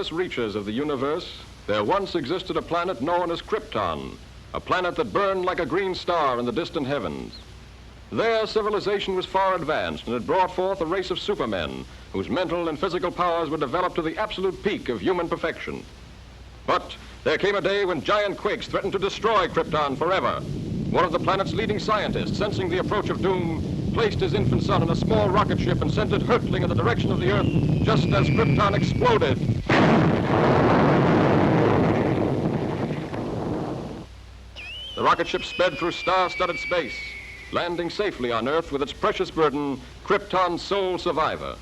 boundless reaches of the universe, there once existed a planet known as Krypton, a planet that burned like a green star in the distant heavens. There, civilization was far advanced and had brought forth a race of supermen whose mental and physical powers were developed to the absolute peak of human perfection. But there came a day when giant quakes threatened to destroy Krypton forever. One of the planet's leading scientists, sensing the approach of doom, placed his infant son in a small rocket ship and sent it hurtling in the direction of the Earth just as Krypton exploded. The rocket ship sped through star-studded space, landing safely on Earth with its precious burden, Krypton's sole survivor.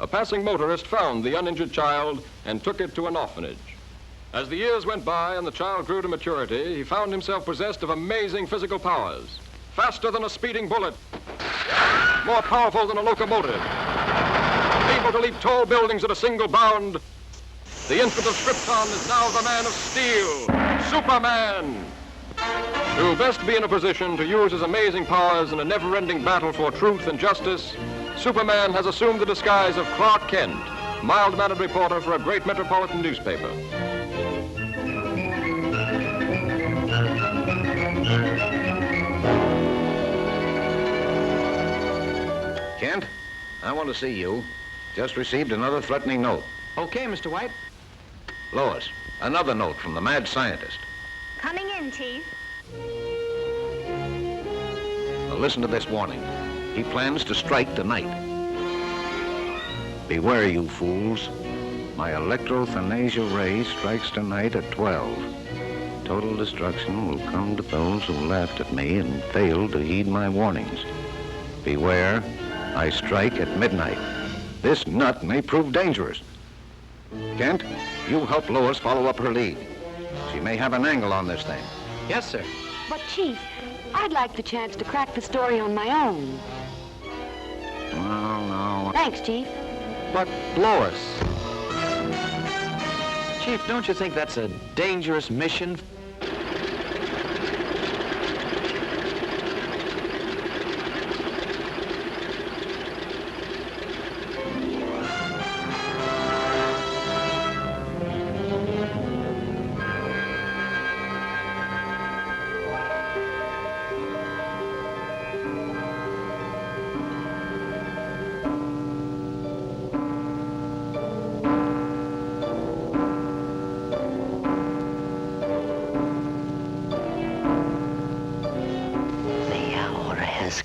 A passing motorist found the uninjured child and took it to an orphanage. As the years went by and the child grew to maturity, he found himself possessed of amazing physical powers. Faster than a speeding bullet, more powerful than a locomotive, able to leap tall buildings at a single bound. The infant of Krypton is now the man of steel, Superman. To best be in a position to use his amazing powers in a never-ending battle for truth and justice, Superman has assumed the disguise of Clark Kent, mild-mannered reporter for a great metropolitan newspaper. Kent, I want to see you. Just received another threatening note. Okay, Mr. White. Lois, another note from the mad scientist. Coming in, Chief. Now listen to this warning. He plans to strike tonight. Beware, you fools. My electrothanasia ray strikes tonight at 12. Total destruction will come to those who laughed at me and failed to heed my warnings. Beware, I strike at midnight. This nut may prove dangerous. Kent, you help Lois follow up her lead. She may have an angle on this thing. Yes, sir. But, Chief, I'd like the chance to crack the story on my own. Well, no. Thanks, Chief. But, Lois. Chief, don't you think that's a dangerous mission?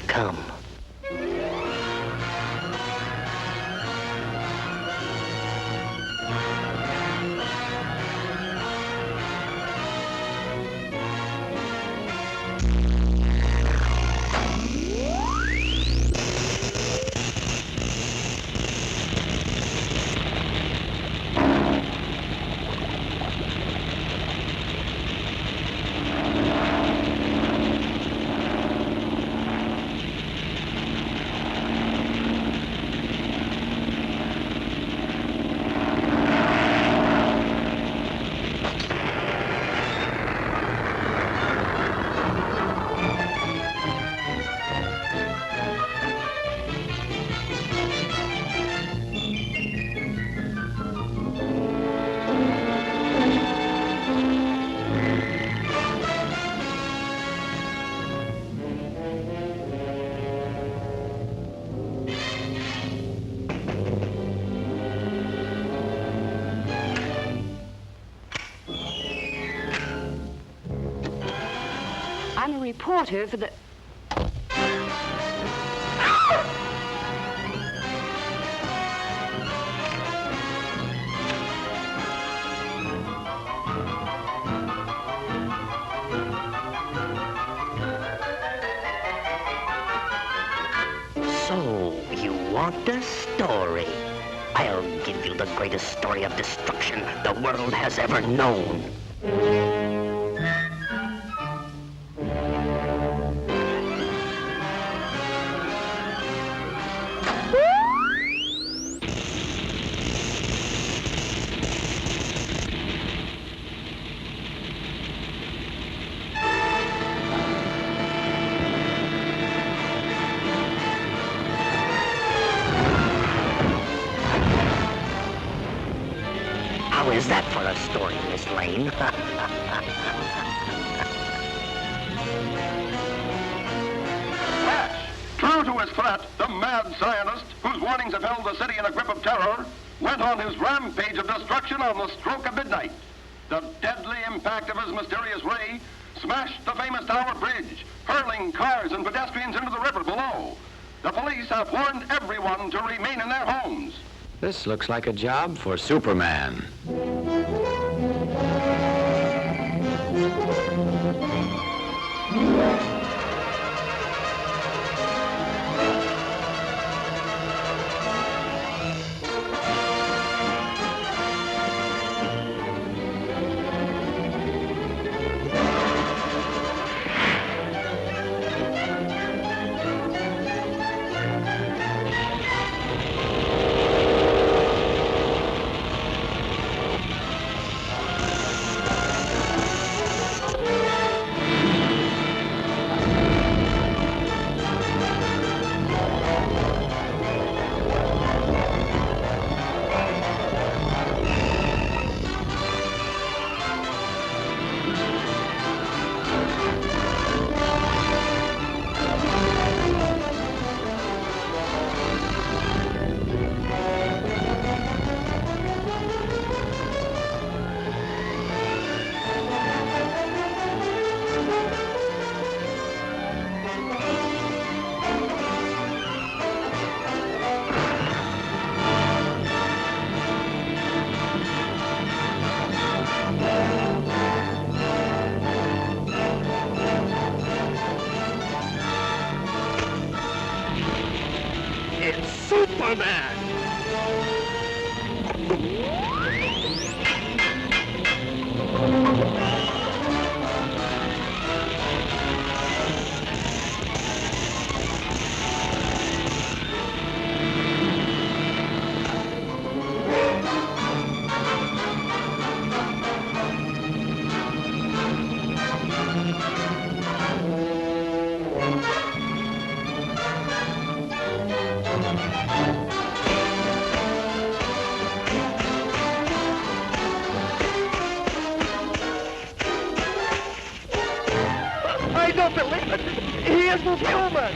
Come. I'm a reporter for the... So, you want a story? I'll give you the greatest story of destruction the world has ever known. How's that for a story, Miss Lane? True to his threat, the mad scientist, whose warnings have held the city in a grip of terror, went on his rampage of destruction on the stroke of midnight. The deadly impact of his mysterious ray smashed the famous Tower Bridge, hurling cars and pedestrians into the river below. The police have warned everyone to remain in their homes. This looks like a job for Superman. It's Superman! I don't believe it! He isn't human!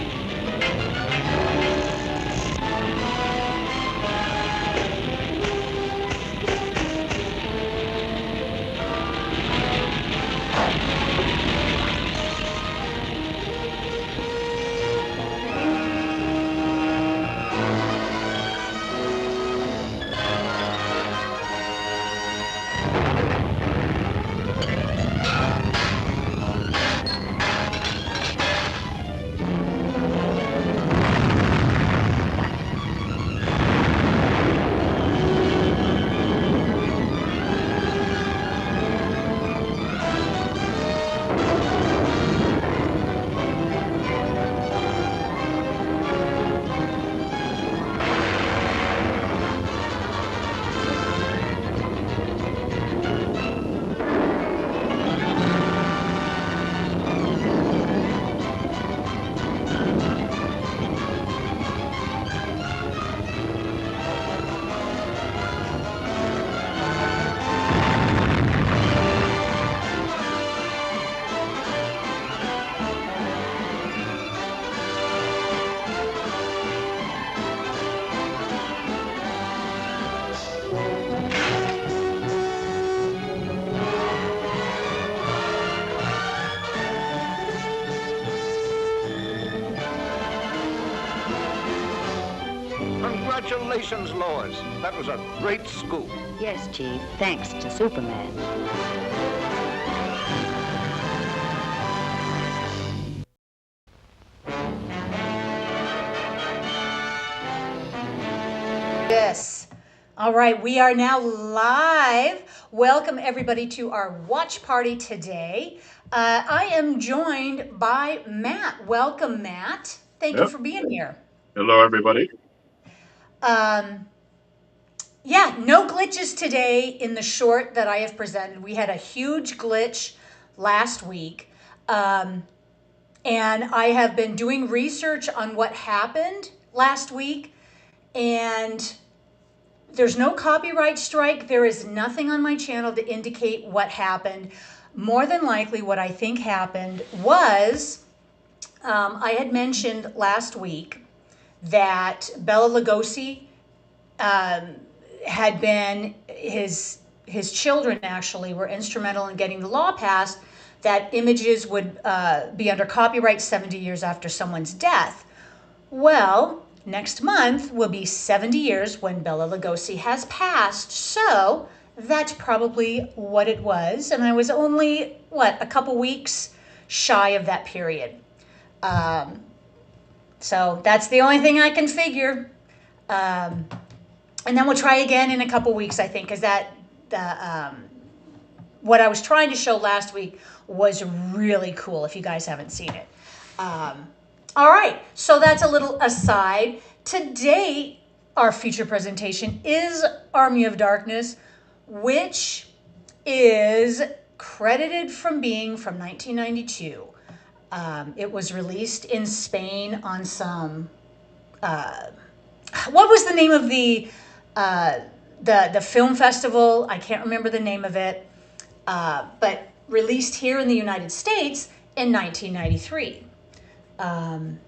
Congratulations, Lois. That was a great scoop. Yes, Chief, thanks to Superman. Yes. All right, we are now live. Welcome everybody to our watch party today. I am joined by Matt. Welcome, Matt. Thank you for being here. Hello, everybody. Yeah, no glitches today in the short that I have presented. We had a huge glitch last week. And I have been doing research on what happened last week. And there's no copyright strike. There is nothing on my channel to indicate what happened. More than likely, what I think happened was I had mentioned last week that Bela Lugosi had been, his children actually were instrumental in getting the law passed that images would be under copyright 70 years after someone's death. Well, next month will be 70 years when Bela Lugosi has passed, so that's probably what it was, and I was only, a couple weeks shy of that period. So that's the only thing I can figure. And then we'll try again in a couple weeks, I think, because what I was trying to show last week was really cool, if you guys haven't seen it. All right, so that's a little aside. Today, our feature presentation is Army of Darkness, which is credited from being from 1992. It was released in Spain on some, what was the name of the film festival? I can't remember the name of it, but released here in the United States in 1993.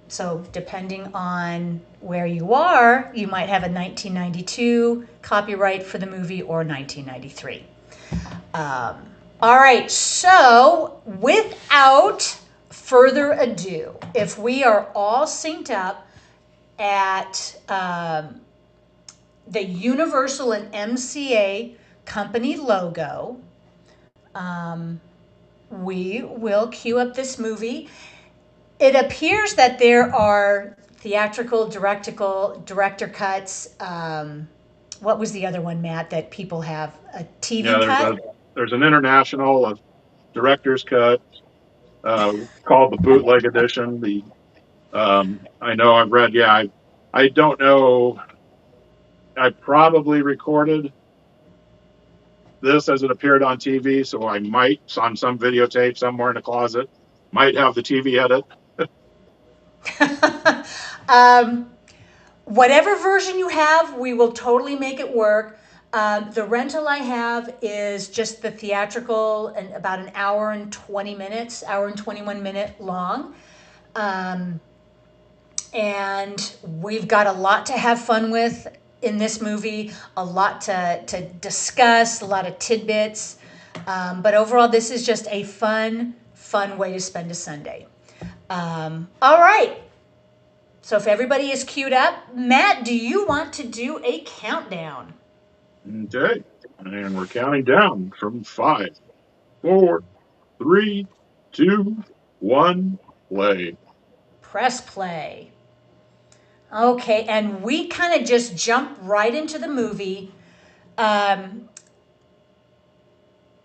So depending on where you are, you might have a 1992 copyright for the movie or 1993. All right, so without further ado, if we are all synced up at the Universal and MCA company logo, we will cue up this movie. It appears that there are theatrical, director cuts. What was the other one, Matt, that people have? A TV cut? There's an international, a director's cut, called the bootleg edition. I know I've read, I don't know. I probably recorded this as it appeared on TV, so I might, on some videotape somewhere in the closet, might have the TV edit. Whatever version you have, we will totally make it work. The rental I have is just the theatrical, and about an hour and 20 minutes, hour and 21 minute long. And we've got a lot to have fun with in this movie, a lot to discuss, a lot of tidbits. But overall, this is just a fun way to spend a Sunday. All right. So if everybody is queued up, Matt, do you want to do a countdown? Okay. And we're counting down from 5, 4, 3, 2, 1, play. Press play. Okay, and we kind of just jump right into the movie.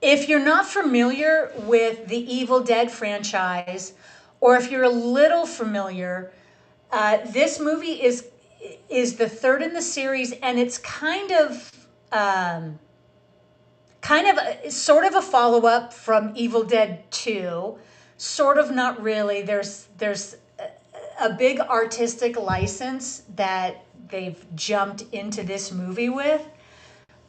If you're not familiar with the Evil Dead franchise, or if you're a little familiar, this movie is the third in the series, and it's sort of a follow-up from Evil Dead 2. Sort of, not really. There's a big artistic license that they've jumped into this movie with.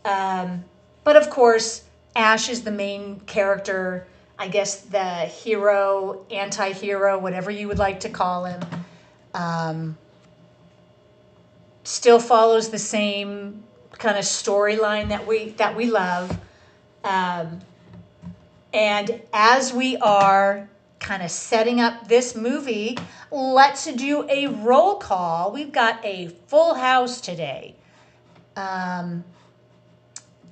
But of course, Ash is the main character, I guess the hero, anti-hero, whatever you would like to call him. Still follows the same kind of storyline that we love. And as we are kind of setting up this movie, let's do a roll call. We've got a full house today. All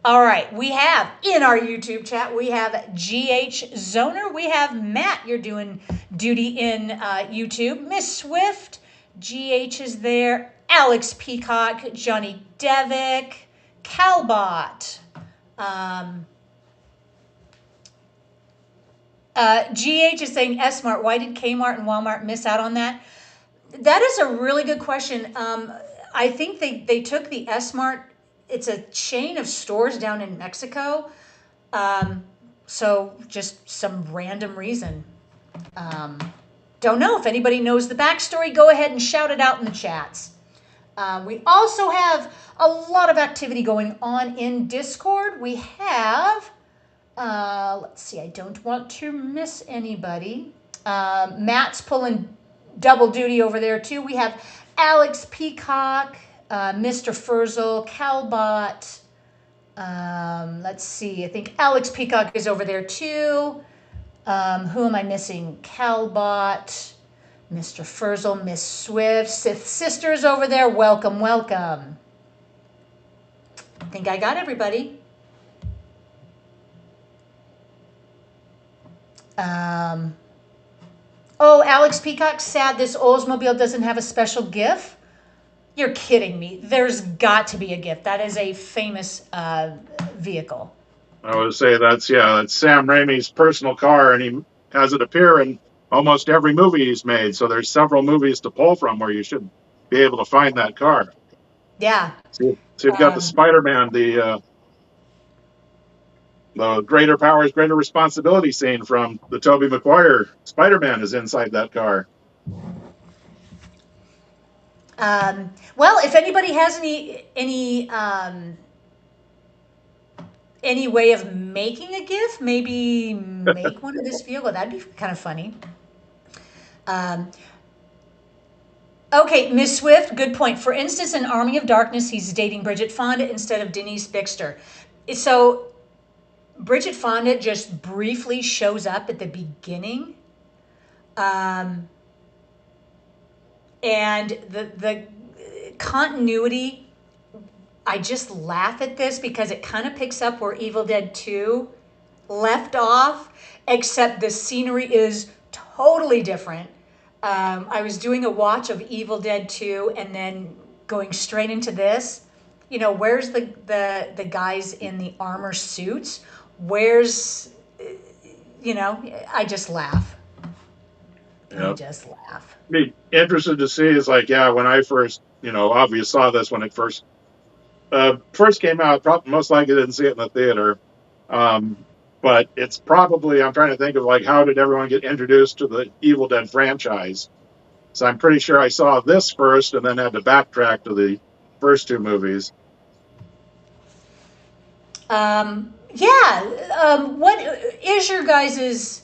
right, we have in our YouTube chat, we have GH Zoner. We have Matt, you're doing duty in YouTube. Miss Swift, GH is there. Alex Peacock, Johnny Devick, Calbot. GH is saying S-Mart. Why did Kmart and Walmart miss out on that? That is a really good question. I think they took the S-Mart. It's a chain of stores down in Mexico. So just some random reason. Don't know. If anybody knows the backstory, go ahead and shout it out in the chats. We also have a lot of activity going on in Discord. We have, let's see, I don't want to miss anybody. Matt's pulling double duty over there too. We have Alex Peacock, Mr. Furzel, Calbot. Let's see, I think Alex Peacock is over there too. Who am I missing? Calbot, Mr. Furzel, Miss Swift, Sith Sisters over there. Welcome, welcome. I think I got everybody. Oh, Alex Peacock, sad this Oldsmobile doesn't have a special GIF. You're kidding me. There's got to be a GIF. That is a famous vehicle. I would say that's Sam Raimi's personal car, and he has it appear in almost every movie he's made. So there's several movies to pull from where you should be able to find that car. Yeah. So you've got the Spider-Man, the greater powers, greater responsibility scene from the Tobey Maguire Spider-Man is inside that car. Well, if anybody has any way of making a GIF, maybe make one of this vehicle. That'd be kind of funny. Okay, Miss Swift, good point. For instance, in Army of Darkness, he's dating Bridget Fonda instead of Denise Bixter. So Bridget Fonda just briefly shows up at the beginning. And the continuity, I just laugh at this because it kind of picks up where Evil Dead 2 left off, except the scenery is totally different. I was doing a watch of Evil Dead 2 and then going straight into this. You know, where's the guys in the armor suits? Where's, you know, I just laugh. Yep. I just laugh. Be interested to see is like, yeah, when I first, obviously saw this when it first came out, probably most likely didn't see it in the theater. But it's probably, I'm trying to think of like, how did everyone get introduced to the Evil Dead franchise? So I'm pretty sure I saw this first and then had to backtrack to the first two movies. What is your guys'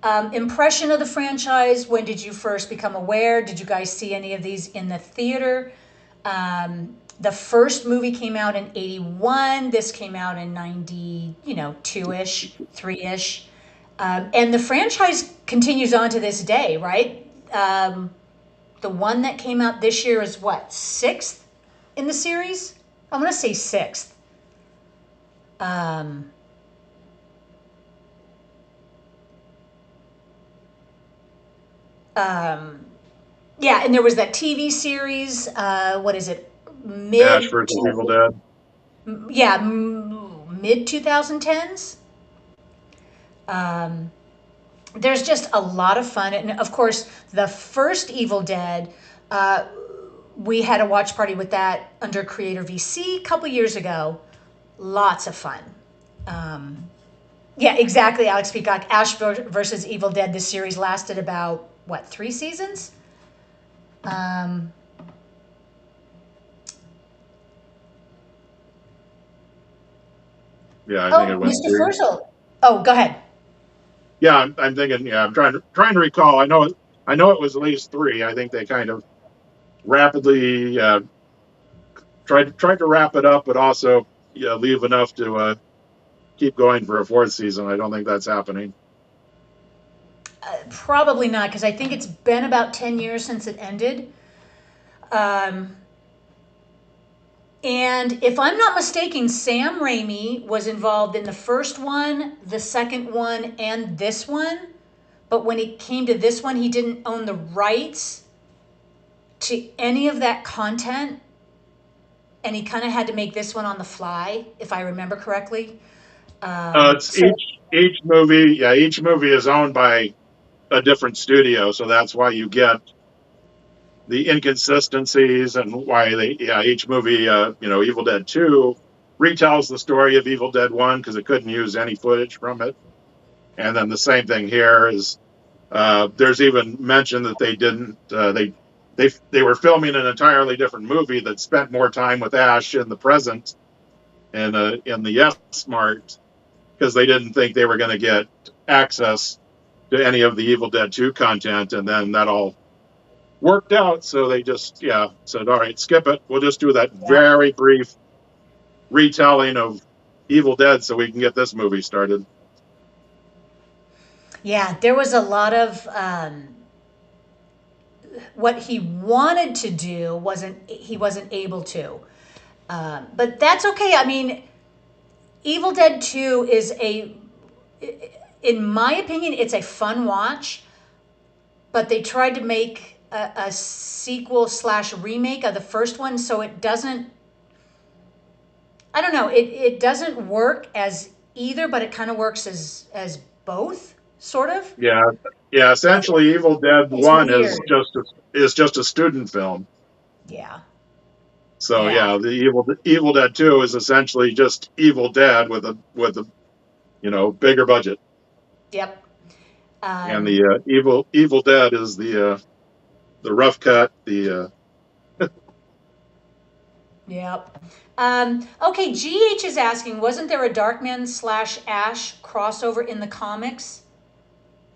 impression of the franchise? When did you first become aware? Did you guys see any of these in the theater? The first movie came out in 81. This came out in 92-ish, 3-ish. And the franchise continues on to this day, right? The one that came out this year is what, 6th in the series? I'm going to say 6th. Yeah, and there was that TV series, what is it? Ash vs. Evil Dead. Yeah, mid 2010s. There's just a lot of fun. And of course, the first Evil Dead, we had a watch party with that under Creator VC a couple years ago. Lots of fun. Yeah, exactly, Alex Peacock. Ash versus Evil Dead, this series lasted about, 3 seasons? Yeah, I think it went Mr. Furzel. Oh, go ahead. Yeah, I'm thinking. Yeah, I'm trying to recall. I know it was at least 3. I think they kind of rapidly tried to wrap it up, but also leave enough to keep going for a 4th season. I don't think that's happening. Probably not, because I think it's been about 10 years since it ended. And if I'm not mistaken, Sam Raimi was involved in the first one, the second one, and this one. But when it came to this one, he didn't own the rights to any of that content. And he kind of had to make this one on the fly, if I remember correctly. Each movie, each movie is owned by a different studio, so that's why you get the inconsistencies and why each movie, Evil Dead 2 retells the story of Evil Dead 1 because it couldn't use any footage from it. And then the same thing here is there's even mention that they they were filming an entirely different movie that spent more time with Ash in the present and in the S-Mart, because they didn't think they were going to get access to any of the Evil Dead 2 content, and then that all worked out. So they just said, all right, skip it. We'll just do that very brief retelling of Evil Dead so we can get this movie started. Yeah, there was a lot of what he wanted to do he wasn't able to. But that's okay. I mean, Evil Dead 2 is in my opinion, it's a fun watch, but they tried to make a sequel / remake of the first one, so it doesn't, I don't know, it doesn't work as either, but it kind of works as both, sort of. Yeah. Essentially, Evil Dead 1 is just a student film. Yeah. So the Evil Dead 2 is essentially just Evil Dead with a bigger budget. Yep. And the Evil Dead is the rough cut. Yep. Okay, GH is asking, wasn't there a Darkman / Ash crossover in the comics?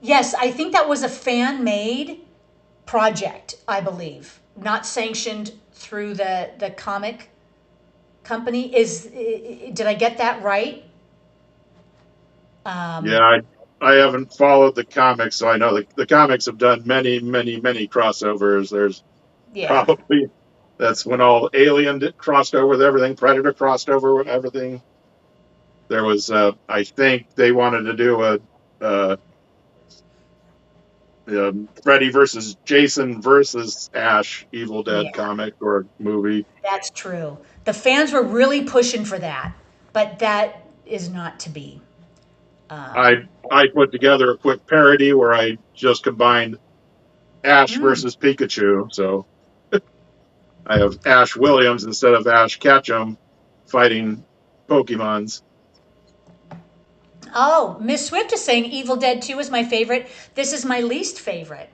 Yes, I think that was a fan-made project, I believe, not sanctioned through the comic company. Did I get that right? I haven't followed the comics, so I know the comics have done many, many, many crossovers. There's probably, that's when all Alien crossed over with everything, Predator crossed over with everything. There was, I think they wanted to do a Freddy versus Jason versus Ash Evil Dead comic or movie. That's true. The fans were really pushing for that, but that is not to be. I put together a quick parody where I just combined Ash versus Pikachu. So I have Ash Williams instead of Ash Ketchum fighting Pokemons. Oh, Miss Swift is saying Evil Dead 2 is my favorite. This is my least favorite.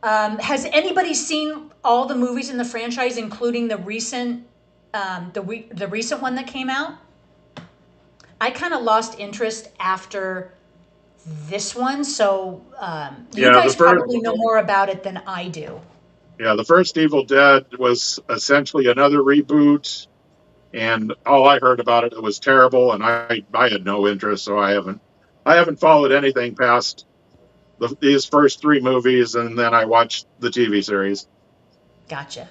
Has anybody seen all the movies in the franchise, including the recent the recent one that came out? I kind of lost interest after this one, so you guys probably know more about it than I do. Yeah, the first Evil Dead was essentially another reboot, and all I heard about it was terrible, and I had no interest, so I haven't followed anything past these first 3 movies, and then I watched the TV series. Gotcha.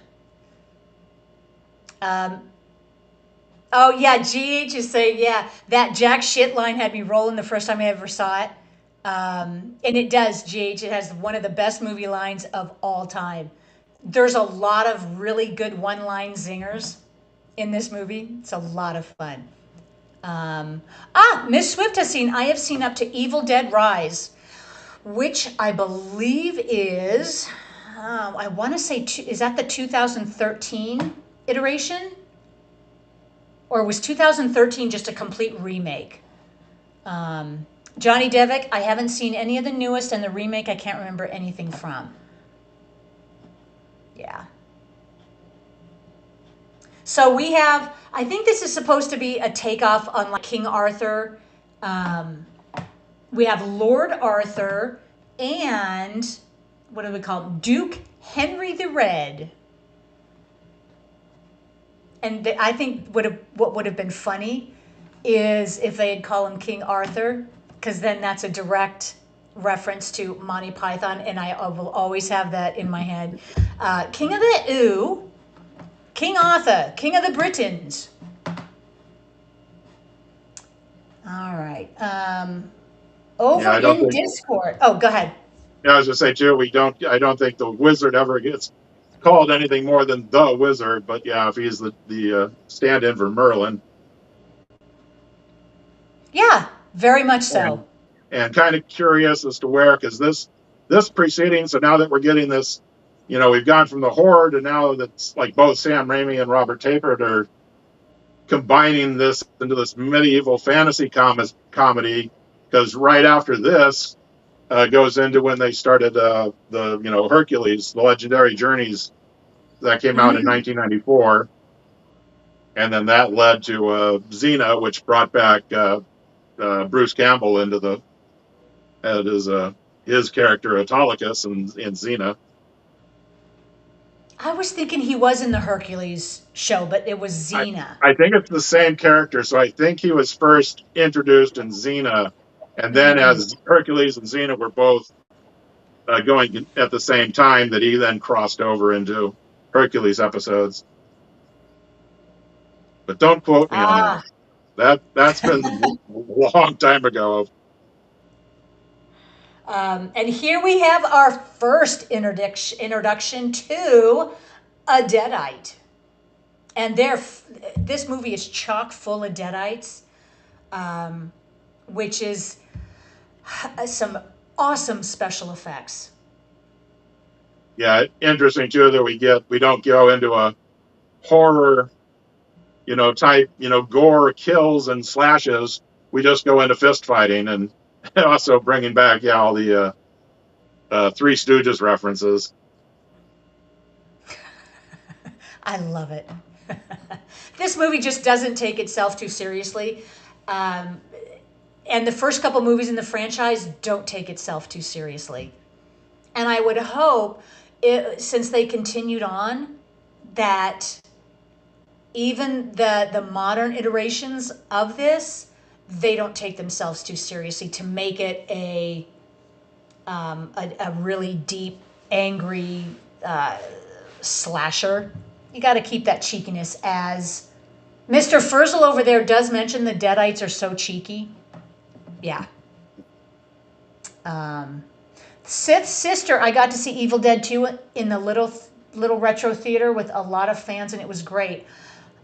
Oh, yeah, GH is saying, that jack shit line had me rolling the first time I ever saw it. And it does, GH. It has one of the best movie lines of all time. There's a lot of really good one-line zingers in this movie. It's a lot of fun. Miss Swift I have seen up to Evil Dead Rise, which I believe is, I want to say, is that the 2013 iteration? Or was 2013 just a complete remake? Johnny Devick, I haven't seen any of the newest, and the remake I can't remember anything from. Yeah. So we have, I think this is supposed to be a takeoff on like King Arthur. We have Lord Arthur and, what do we call him? Duke Henry the Red. And I think what would have been funny is if they had called him King Arthur, because then that's a direct reference to Monty Python, and I will always have that in my head. King of the Ooh, King Arthur, King of the Britons. All right. In Discord. Oh, go ahead. Yeah, I was going to say too. I don't think the Wizard ever gets called anything more than the Wizard, but if he's the stand-in for Merlin. Yeah, very much so. And kind of curious as to where, because this preceding, so now that we're getting this, we've gone from the horror to now that's like both Sam Raimi and Robert Tapert are combining this into this medieval fantasy comedy, because right after this, goes into when they started Hercules, the Legendary Journeys, that came out in 1994, and then that led to Xena, which brought back Bruce Campbell into the his character Autolycus in Xena. I was thinking he was in the Hercules show, but it was Xena. I think it's the same character, so I think he was first introduced in Xena, and then as Hercules and Xena were both going at the same time, that he then crossed over into Hercules episodes. But don't quote me on that. That's been a long time ago. And here we have our first introduction to a Deadite. And this movie is chock full of Deadites, which is some awesome special effects. Yeah, interesting too that we don't go into a horror, type, gore, kills and slashes. We just go into fist fighting, and also bringing back all the Three Stooges references. I love it. This movie just doesn't take itself too seriously. And the first couple movies in the franchise don't take itself too seriously. And I would hope, since they continued on, that even the modern iterations of this, they don't take themselves too seriously to make it a really deep, angry slasher. You got to keep that cheekiness, as Mr. Furzel over there does mention the Deadites are so cheeky. Yeah. Sith's sister, I got to see Evil Dead 2 in the little retro theater with a lot of fans, and it was great.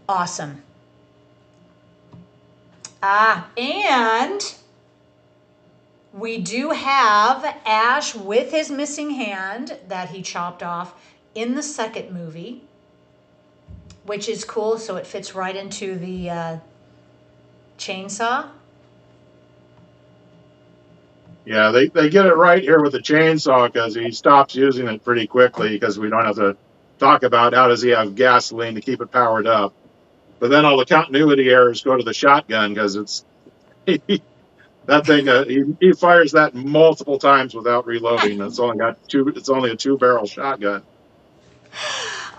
Awesome. And we do have Ash with his missing hand that he chopped off in the second movie, which is cool. So it fits right into the chainsaw. Yeah, they get it right here with the chainsaw, because he stops using it pretty quickly, because we don't have to talk about how does he have gasoline to keep it powered up. But then all the continuity errors go to the shotgun, because it's that thing. He fires that multiple times without reloading. It's only a 2-barrel shotgun.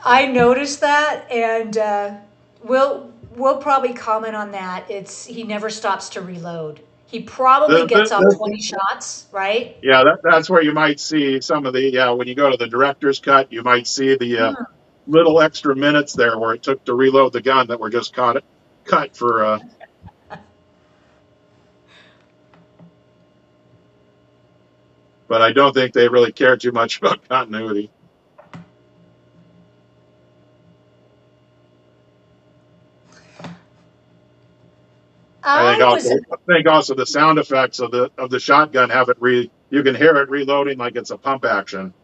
I noticed that, and we'll probably comment on that. He never stops to reload. He probably gets off 20 shots, right? Yeah, that's where you might see some of the when you go to the director's cut, you might see the little extra minutes there where it took to reload the gun that were just cut for. But I don't think they really care too much about continuity. I think also the sound effects of the shotgun have it you can hear it reloading like it's a pump action.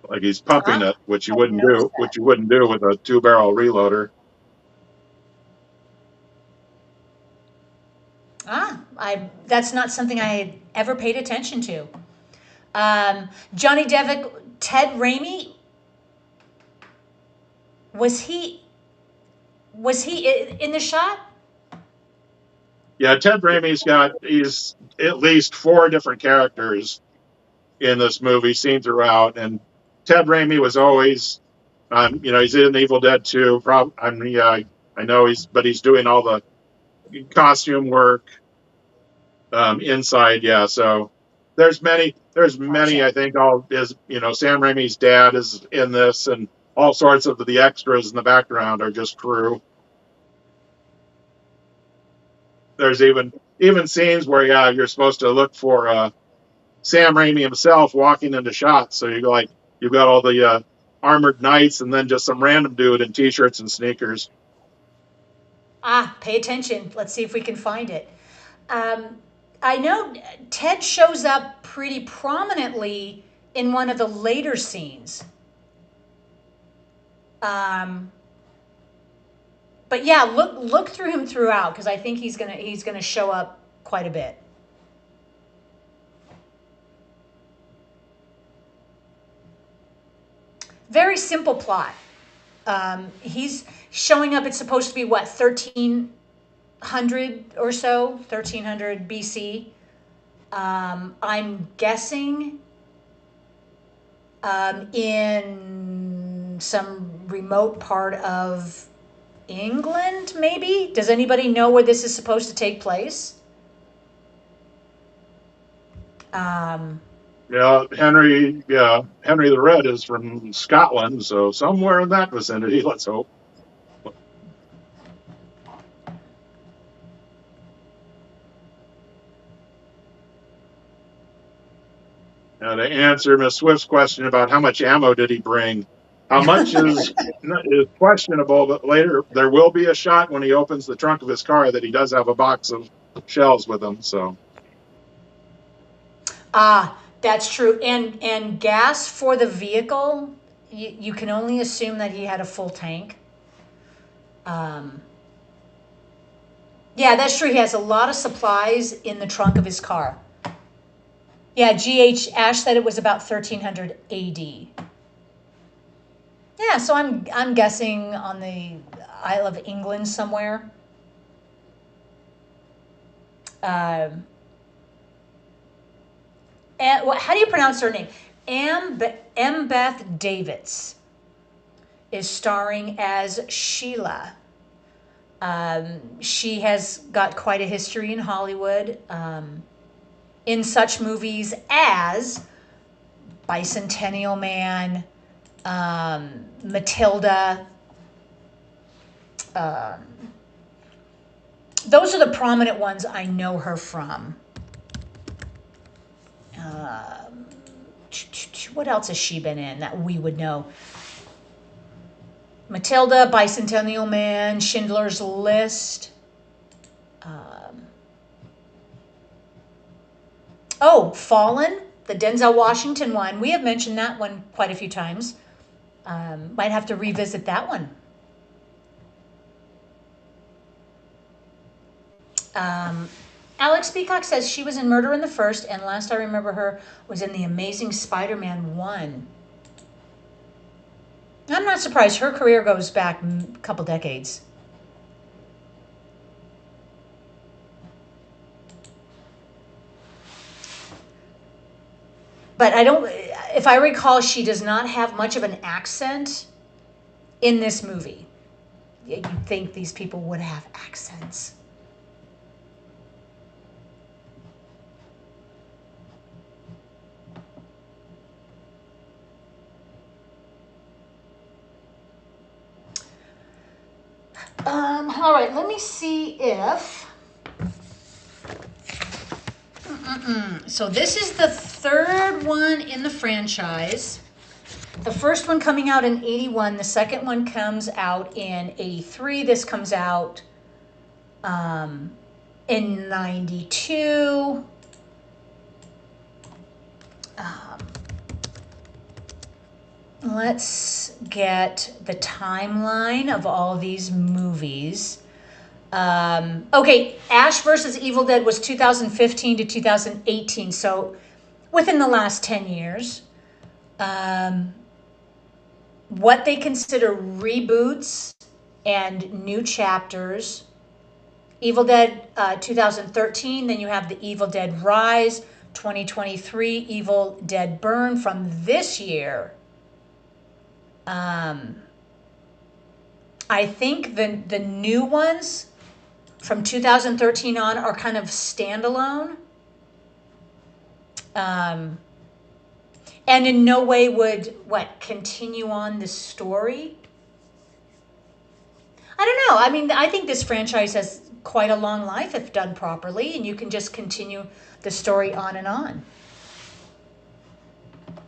Like he's pumping it, which you wouldn't do with a 2-barrel reloader. That's not something I had ever paid attention to. Johnny Depp, Ted Raimi, was he in the shot? Yeah, Ted Raimi's he's at least 4 different characters in this movie seen throughout, and Ted Raimi was always, he's in Evil Dead 2. I know he's doing all the costume work inside. Yeah, so there's many. I think all is Sam Raimi's dad is in this, and all sorts of the extras in the background are just crew. There's even scenes where you're supposed to look for Sam Raimi himself walking into shots. So you've got all the armored knights, and then just some random dude in t-shirts and sneakers. Pay attention. Let's see if we can find it. I know Ted shows up pretty prominently in one of the later scenes. But yeah, look through him throughout, because I think he's gonna show up quite a bit. Very simple plot. He's showing up. It's supposed to be what, 1300 or so, 1300 BC. I'm guessing in some remote part of England, maybe? Does anybody know where this is supposed to take place? Henry the Red is from Scotland, so somewhere in that vicinity, let's hope. Now, to answer Miss Swift's question about how much ammo did he bring, how much is questionable, but later there will be a shot when he opens the trunk of his car that he does have a box of shells with him. So. That's true. And gas for the vehicle, you can only assume that he had a full tank. Yeah, that's true. He has a lot of supplies in the trunk of his car. Yeah, G.H. Ash said it was about 1300 A.D. Yeah, so I'm guessing on the Isle of England somewhere. And how do you pronounce her name? Embeth Davidtz is starring as Sheila. She has got quite a history in Hollywood, in such movies as Bicentennial Man, Matilda. Those are the prominent ones I know her from. What else has she been in that we would know? Matilda, Bicentennial Man, Schindler's List. Fallen, the Denzel Washington one. We have mentioned that one quite a few times. Might have to revisit that one. Alex Peacock says she was in Murder in the First, and last I remember her was in The Amazing Spider-Man 1. I'm not surprised. Her career goes back a couple decades. But if I recall, she does not have much of an accent in this movie. You'd think these people would have accents. All right, let me see if... So this is the third one in the franchise. The first one coming out in 81. The second one comes out in 83. This comes out in 92. Let's get the timeline of all these movies. Okay, Ash versus Evil Dead was 2015 to 2018, so within the last 10 years. What they consider reboots and new chapters. Evil Dead 2013, then you have the Evil Dead Rise, 2023, Evil Dead Burn from this year. I think the new ones from 2013 on are kind of standalone. And in no way would, continue on the story? I don't know. I mean, I think this franchise has quite a long life if done properly, and you can just continue the story on and on.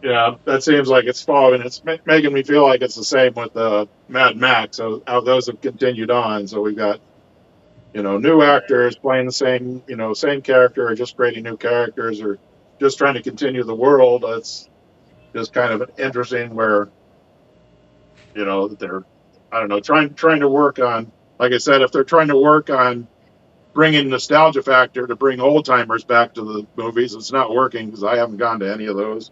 Yeah, that seems like it's following. It's making me feel like it's the same with Mad Max. So how those have continued on. So we've got, new actors playing the same character, or just creating new characters, or just trying to continue the world. It's just kind of interesting where, they're, trying to work on, like I said, if they're trying to work on bringing nostalgia factor to bring old timers back to the movies, it's not working because I haven't gone to any of those.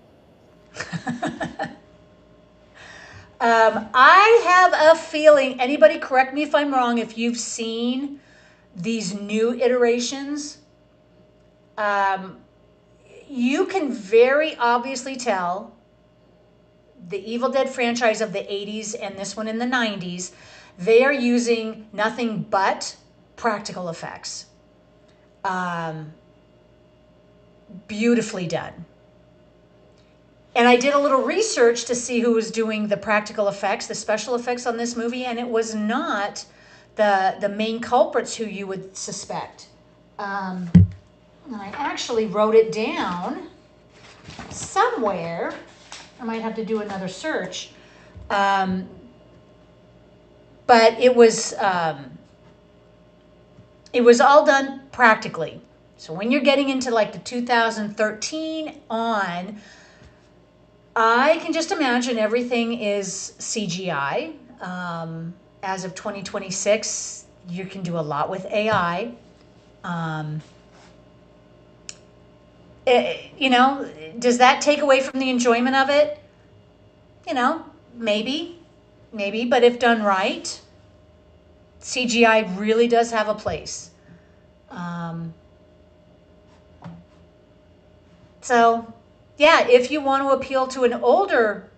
I have a feeling, anybody correct me if I'm wrong, if you've seen these new iterations, you can very obviously tell the Evil Dead franchise of the 80s and this one in the 90s, they are using nothing but practical effects. Beautifully done. And I did a little research to see who was doing the practical effects, the special effects on this movie, and it was not the main culprits who you would suspect. And I actually wrote it down somewhere. I might have to do another search. But it was all done practically. So when you're getting into like the 2013 on, I can just imagine everything is CGI. As of 2026, you can do a lot with AI. Does that take away from the enjoyment of it? Maybe, but if done right, CGI really does have a place. So, yeah, if you want to appeal to an older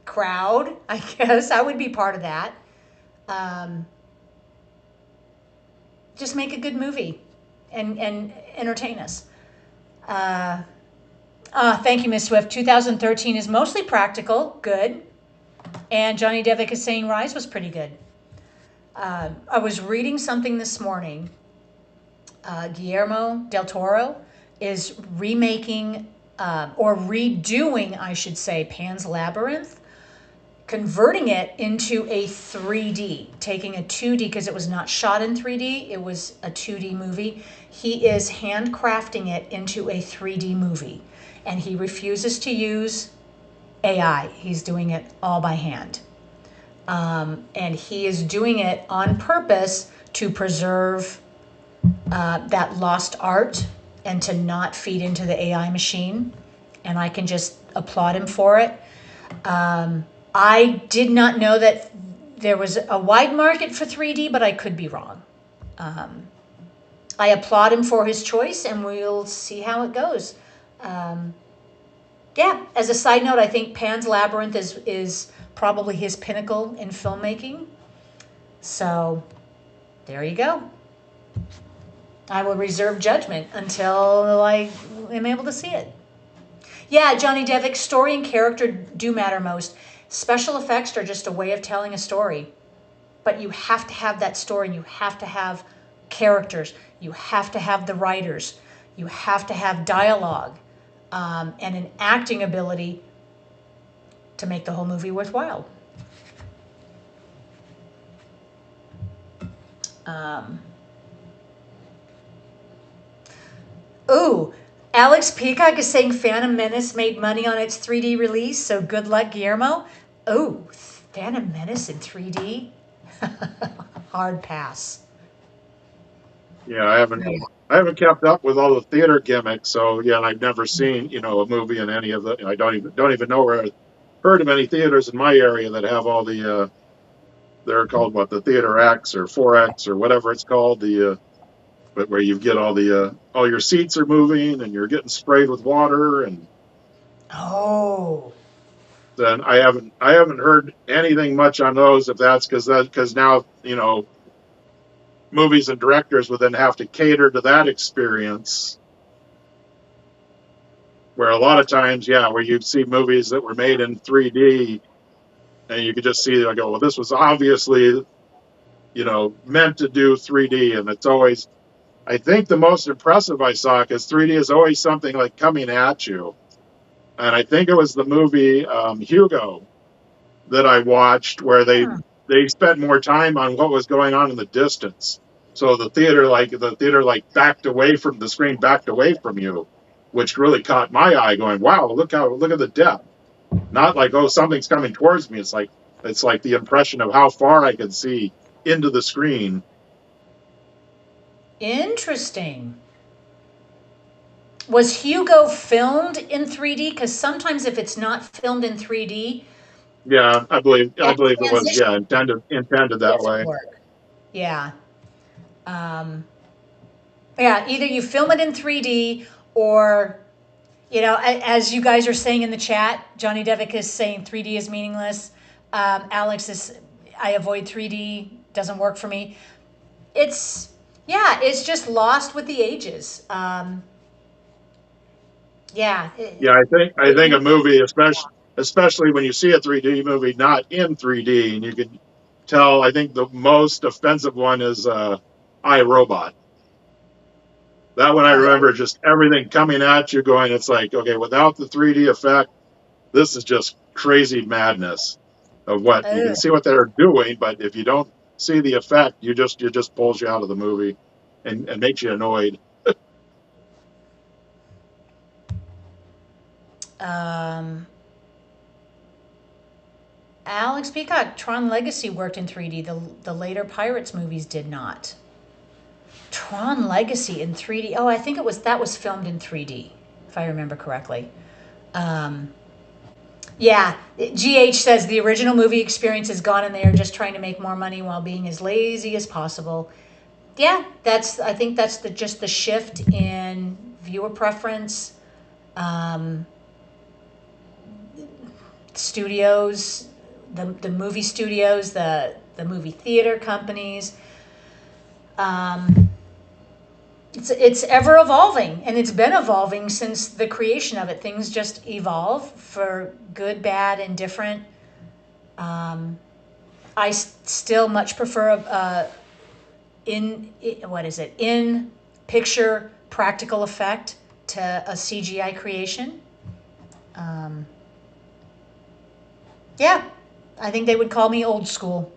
crowd, I guess I would be part of that. Just make a good movie and entertain us. Thank you, Ms. Swift. 2013 is mostly practical, good. And Johnny Devick is saying Rise was pretty good. I was reading something this morning. Guillermo del Toro is remaking, or redoing, I should say, Pan's Labyrinth, converting it into a 3D, taking a 2D, because it was not shot in 3D, it was a 2D movie. He is handcrafting it into a 3D movie, and he refuses to use AI. He's doing it all by hand. And he is doing it on purpose to preserve that lost art and to not feed into the AI machine. And I can just applaud him for it. I did not know that there was a wide market for 3D, but I could be wrong. I applaud him for his choice, and we'll see how it goes. Yeah, as a side note, I think Pan's Labyrinth is probably his pinnacle in filmmaking. So there you go. I will reserve judgment until I am able to see it. Yeah, Johnny Devick, story and character do matter most. Special effects are just a way of telling a story. But you have to have that story. You have to have characters. You have to have the writers. You have to have dialogue and an acting ability to make the whole movie worthwhile. Alex Peacock is saying Phantom Menace made money on its 3D release, so good luck, Guillermo. Phantom Menace in 3D? Hard pass. Yeah, I haven't kept up with all the theater gimmicks, so yeah, and I've never seen a movie in any of the. I don't even know where I heard of any theaters in my area that have all the. They're called what, the Theater X or 4X or whatever it's called, but where you get all your seats are moving and you're getting sprayed with water and. Oh. Then I haven't heard anything much on those, if that's because now movies and directors would then have to cater to that experience, where a lot of times, where you'd see movies that were made in 3D and you could just see, like, well, this was obviously meant to do 3D. And it's always, I think the most impressive I saw, because 3D is always something like coming at you. And I think it was the movie Hugo that I watched, where they spent more time on what was going on in the distance. So the theater backed away from the screen, backed away from you, which really caught my eye. Going, wow, look at the depth. Not like, oh, something's coming towards me. It's like the impression of how far I could see into the screen. Interesting. Was Hugo filmed in 3D? Because sometimes if it's not filmed in 3D, Yeah, I believe That it was, transition yeah, intended that doesn't way. work. Yeah. Um, yeah, either you film it in 3D or, as you guys are saying in the chat, Johnny Devick is saying 3D is meaningless. Alex is, I avoid 3D, doesn't work for me. It's just lost with the ages. Yeah. Yeah, I think a movie, especially when you see a 3D movie not in 3D, and you can tell. I think the most offensive one is iRobot. That one I remember just everything coming at you, going. It's like, okay, without the 3D effect, this is just crazy madness of what you can see what they're doing, but if you don't see the effect, you just pulls you out of the movie and makes you annoyed. Alex Peacock, Tron Legacy worked in 3D. The later Pirates movies did not. Tron Legacy in 3D. Oh, I think that was filmed in 3D, if I remember correctly. Yeah, GH says the original movie experience is gone and they are just trying to make more money while being as lazy as possible. Yeah, I think that's just the shift in viewer preference. Studios, the movie studios, the movie theater companies. It's ever evolving, and it's been evolving since the creation of it. Things just evolve for good, bad, and different. I still much prefer in picture practical effect to a CGI creation. Yeah, I think they would call me old school.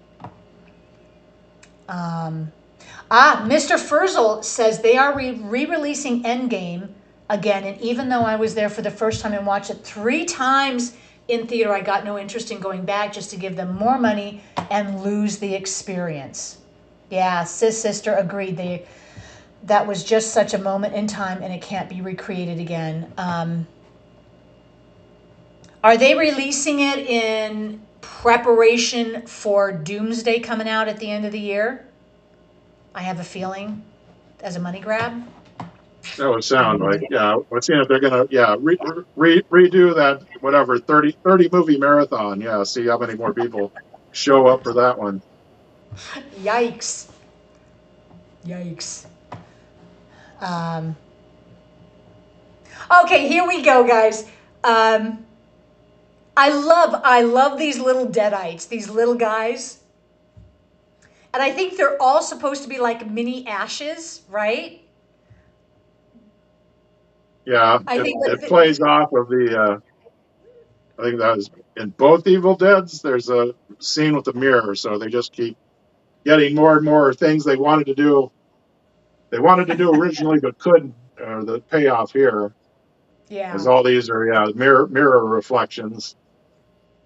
Mr. Furzel says they are re-releasing Endgame again, and even though I was there for the first time and watched it 3 times in theater, I got no interest in going back just to give them more money and lose the experience. Yeah, sister, agreed. That was just such a moment in time, and it can't be recreated again. Are they releasing it in preparation for Doomsday coming out at the end of the year? I have a feeling, as a money grab. That would sound like, yeah. Let's see if they're gonna, yeah, redo that whatever 30 movie marathon. Yeah, see how many more people show up for that one. Yikes. Okay, here we go, guys. I love these little deadites, these little guys. And I think they're all supposed to be like mini ashes, right? Yeah, it plays off of the, I think that was in both Evil Deads, there's a scene with the mirror, so they just keep getting more and more things they wanted to do. They wanted to do originally, but couldn't. The payoff here is all these are, mirror reflections,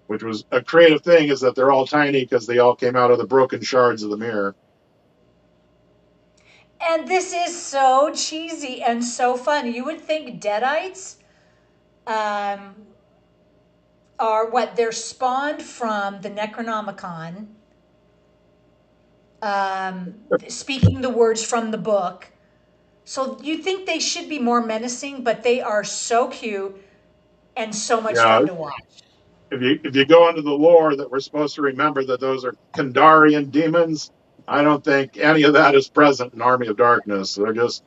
which was a creative thing, is that they're all tiny because they all came out of the broken shards of the mirror. And this is so cheesy and so fun. You would think deadites are what they're spawned from the Necronomicon, speaking the words from the book. So you think they should be more menacing, but they are so cute and so much fun to watch. If you go into the lore that we're supposed to remember that those are Kandarian demons, I don't think any of that is present in Army of Darkness. They're just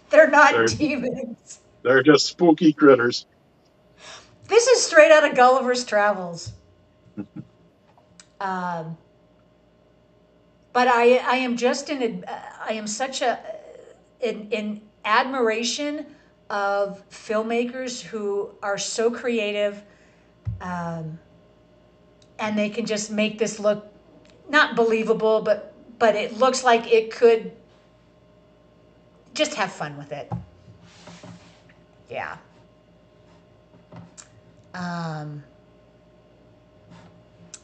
they're not demons. They're just spooky critters. This is straight out of Gulliver's Travels. But I am just I am such in admiration of filmmakers who are so creative, and they can just make this look not believable, but it looks like it could. Just have fun with it. Yeah.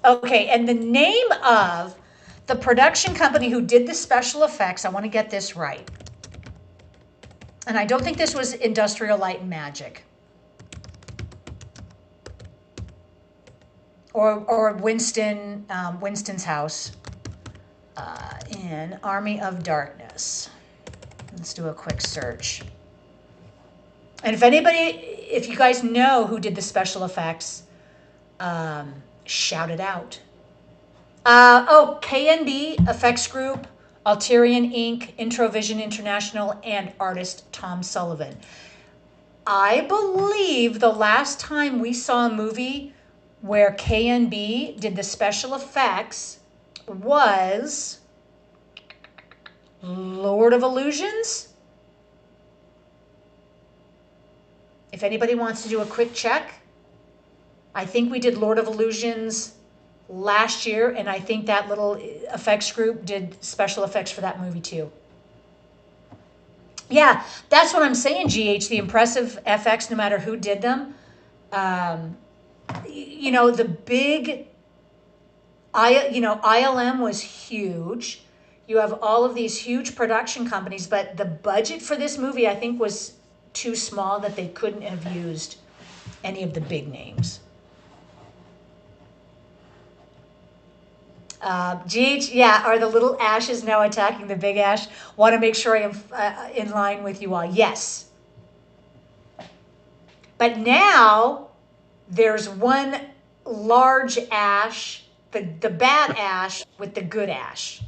Okay, and the name of the production company who did the special effects, I want to get this right. And I don't think this was Industrial Light and Magic. or Winston, Winston's house in Army of Darkness. Let's do a quick search. And if you guys know who did the special effects, shout it out. KNB Effects Group, Alterian Inc., Introvision International, and artist Tom Sullivan. I believe the last time we saw a movie where KNB did the special effects was Lord of Illusions. If anybody wants to do a quick check, I think we did Lord of Illusions last year, and I think that little effects group did special effects for that movie too. Yeah, that's what I'm saying, GH, the impressive FX, no matter who did them. You know, the big, ILM was huge. You have all of these huge production companies, but the budget for this movie, I think, was too small that they couldn't have used any of the big names. GH, yeah, are the little ashes now attacking the big ash? Want to make sure I am in line with you all. Yes. But now there's one large ash, the bad ash with the good ash.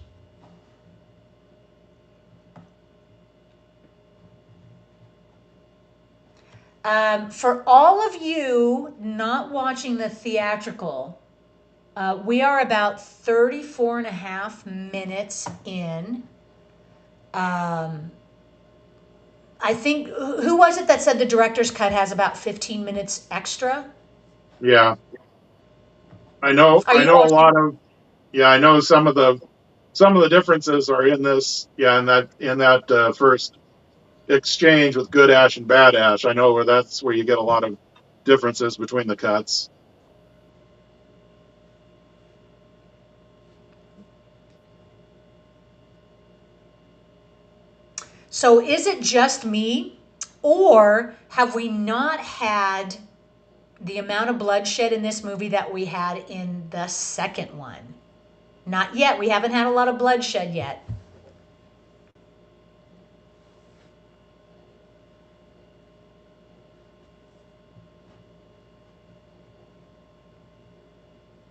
For all of you not watching the theatrical, we are about 34 and a half minutes in. I think, who was it that said the director's cut has about 15 minutes extra? Yeah. I know a lot of, I know some of the differences are in this, in that first exchange with good ash and bad ash. I know that's where you get a lot of differences between the cuts. So is it just me, or have we not had the amount of bloodshed in this movie that we had in the second one? Not yet. We haven't had a lot of bloodshed yet.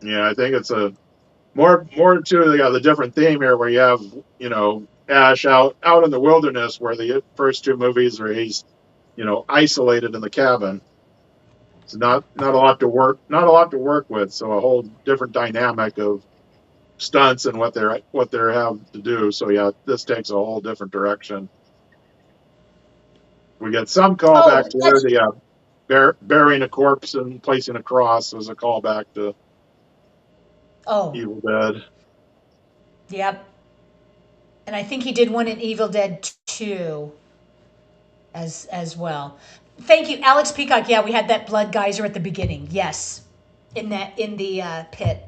Yeah, I think it's a more to the different theme here, where you have, Ash out in the wilderness, where the first two movies where he's, isolated in the cabin. It's not a lot to work with. So a whole different dynamic of stunts and what they're having to do. So yeah, this takes a whole different direction. We get some callback to the burying a corpse and placing a cross as a callback to Evil Dead. Yep. And I think he did one in Evil Dead 2 as well. Thank you, Alex Peacock. Yeah, we had that blood geyser at the beginning. Yes, in the pit.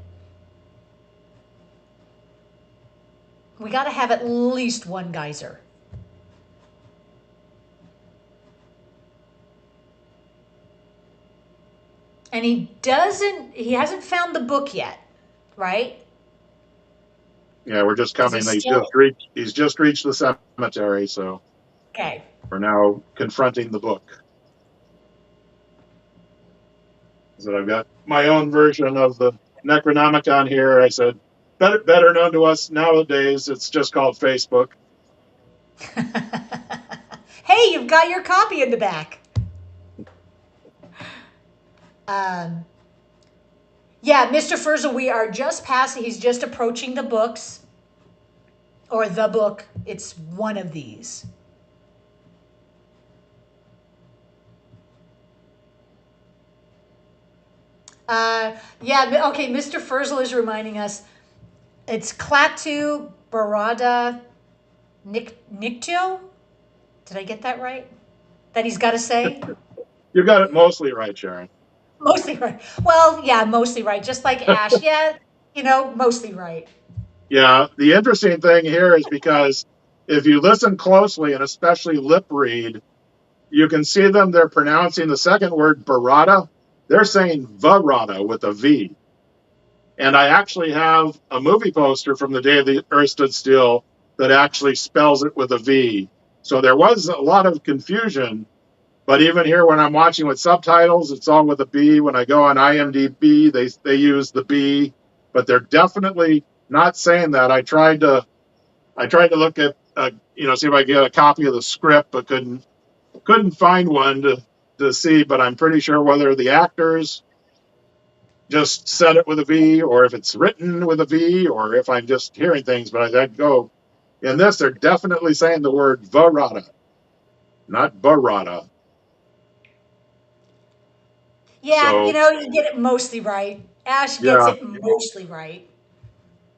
We got to have at least one geyser. And he hasn't found the book yet, right? Yeah, we're just coming. He's just reached the cemetery, so okay. We're now confronting the book. So I've got my own version of the Necronomicon here. I said, better known to us nowadays, it's just called Facebook. Hey, you've got your copy in the back. Yeah, Mr. Furzel, we are just passing, he's just approaching the books, or the book. It's one of these. Yeah, okay, Mr. Furzel is reminding us, it's Klaatu Barada Nikto? Did I get that right? That he's got to say? You got it mostly right, Sharon. Mostly right. Well, yeah, mostly right. Just like Ash. Yeah, mostly right. Yeah, the interesting thing here is because if you listen closely and especially lip read, you can see they're pronouncing the second word, Barada. They're saying Varada with a V. And I actually have a movie poster from the day the Earth stood still that actually spells it with a V. So there was a lot of confusion. But even here, when I'm watching with subtitles, it's all with a B. When I go on IMDb, they use the B, but they're definitely not saying that. I tried to look at see if I could get a copy of the script, but couldn't find one to see. But I'm pretty sure whether the actors just said it with a V, or if it's written with a V, or if I'm just hearing things. But I'd go in this, they're definitely saying the word Varada, not Barada. Yeah, So you get it mostly right. Ash gets yeah, it mostly right.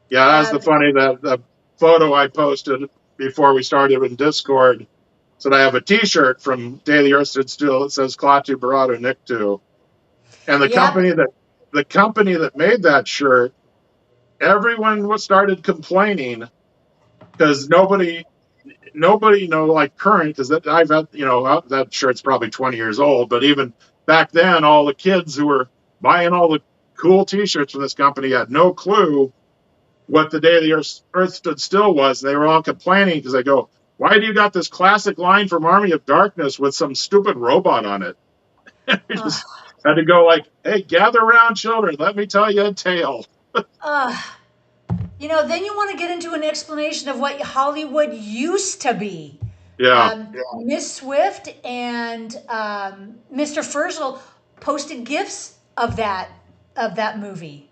yeah, that's the Um, funny that the photo I posted before we started in Discord said I have a T-shirt from Day the Earth Stood Still. It says Klaatu Barada Nikto, and the yep. company that made that shirt, everyone started complaining because nobody like current, because that I've had that shirt's probably 20 years old, but even back then all the kids who were buying all the cool T-shirts from this company had no clue what the day the Earth stood still was. And they were all complaining because they go, why do you got this classic line from Army of Darkness with some stupid robot on it? I just had to go like, hey, gather around, children, let me tell you a tale. Uh, then you want to get into an explanation of what Hollywood used to be. Yeah. Miss Swift and Mr. Furzel posted gifs of that movie.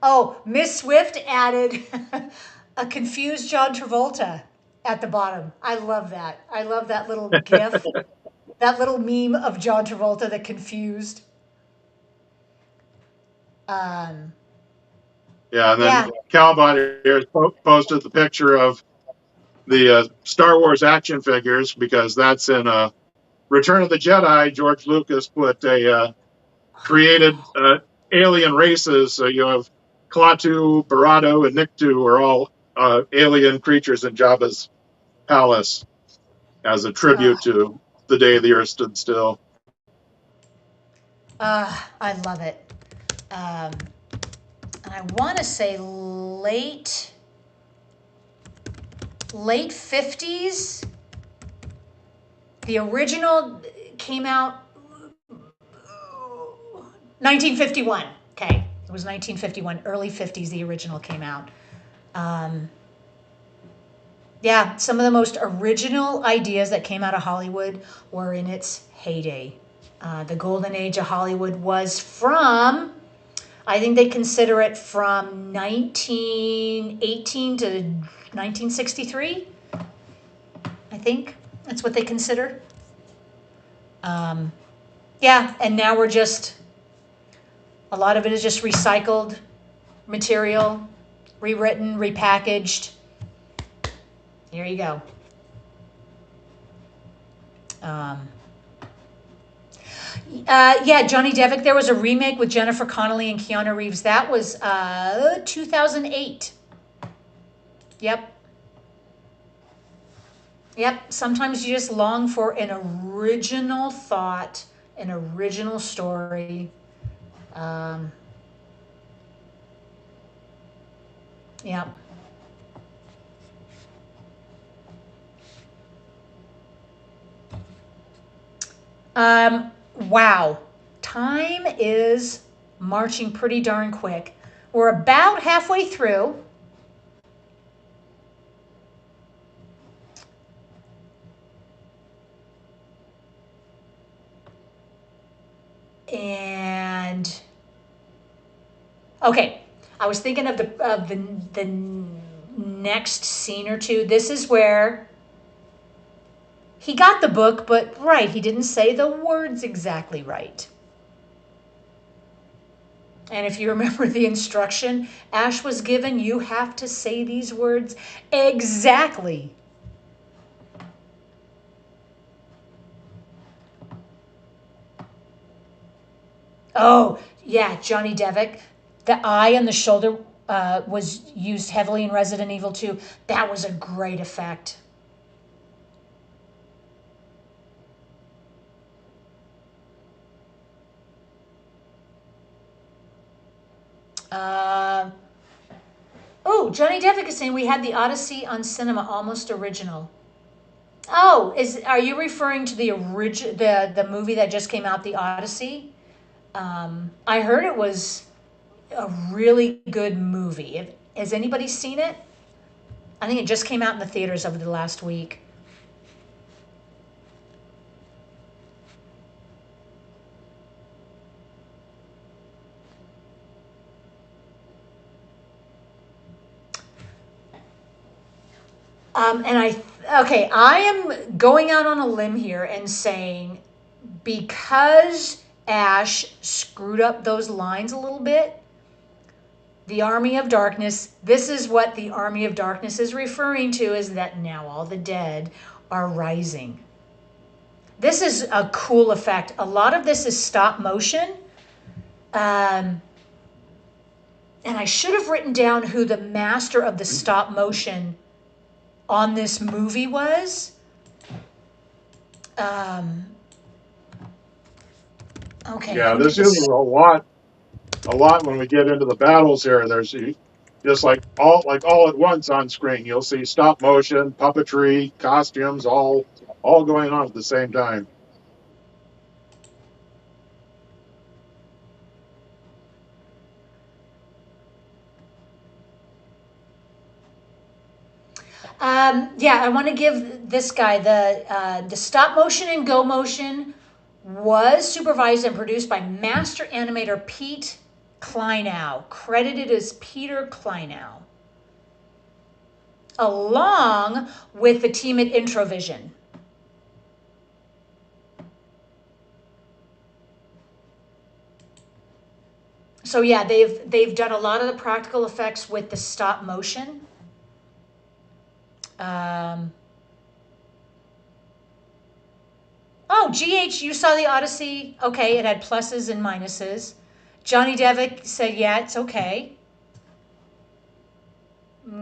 Oh, Miss Swift added a confused John Travolta at the bottom. I love that. I love that little gif, that little meme of John Travolta that confused. Um, Yeah, and then yeah. Calbot here posted the picture of the Star Wars action figures because that's in Return of the Jedi. George Lucas put created alien races. So you have Klaatu, Barado, and Nikto are all alien creatures in Jabba's palace as a Uh, tribute to the day the Earth stood still. I love it. And I want to say late 50s. The original came out 1951. Okay, it was 1951. Early 50s, the original came out. Yeah, some of the most original ideas that came out of Hollywood were in its heyday. The golden age of Hollywood was from, I think they consider it from 1918 to 1963. I think that's what they consider. Yeah, and now we're just, a lot of it is just recycled material, rewritten, repackaged. Here you go. Yeah, Johnny Depp. There was a remake with Jennifer Connelly and Keanu Reeves. That was 2008. Yep. Yep. Sometimes you just long for an original thought, an original story. Yep. Wow. Time is marching pretty darn quick. We're about halfway through. And okay, I was thinking of the next scene or two. This is where he got the book, but right, he didn't say the words exactly right. And if you remember the instruction Ash was given, you have to say these words exactly. Oh, yeah, Johnny Devick. The eye on the shoulder was used heavily in Resident Evil 2. That was a great effect. Oh, Johnny Devick is saying we had the Odyssey on cinema, almost original. Oh, are you referring to the movie that just came out, the Odyssey? I heard it was a really good movie. Has anybody seen it? I think it just came out in the theaters over the last week. Okay, I am going out on a limb here and saying because Ash screwed up those lines a little bit, the Army of Darkness, this is what the Army of Darkness is referring to, is that now all the dead are rising. This is a cool effect. A lot of this is stop motion. And I should have written down who the master of the stop motion on this movie was. Okay. Yeah, this is a lot when we get into the battles here. There's just like all at once on screen. You'll see stop motion, puppetry, costumes, all going on at the same time. Yeah, I want to give this guy the stop motion and go motion was supervised and produced by master animator Pete Kleinow, credited as Peter Kleinow, along with the team at Introvision. So yeah, they've done a lot of the practical effects with the stop motion. Oh, GH, you saw the Odyssey. Okay, it had pluses and minuses. Johnny Devick said, yeah, it's okay.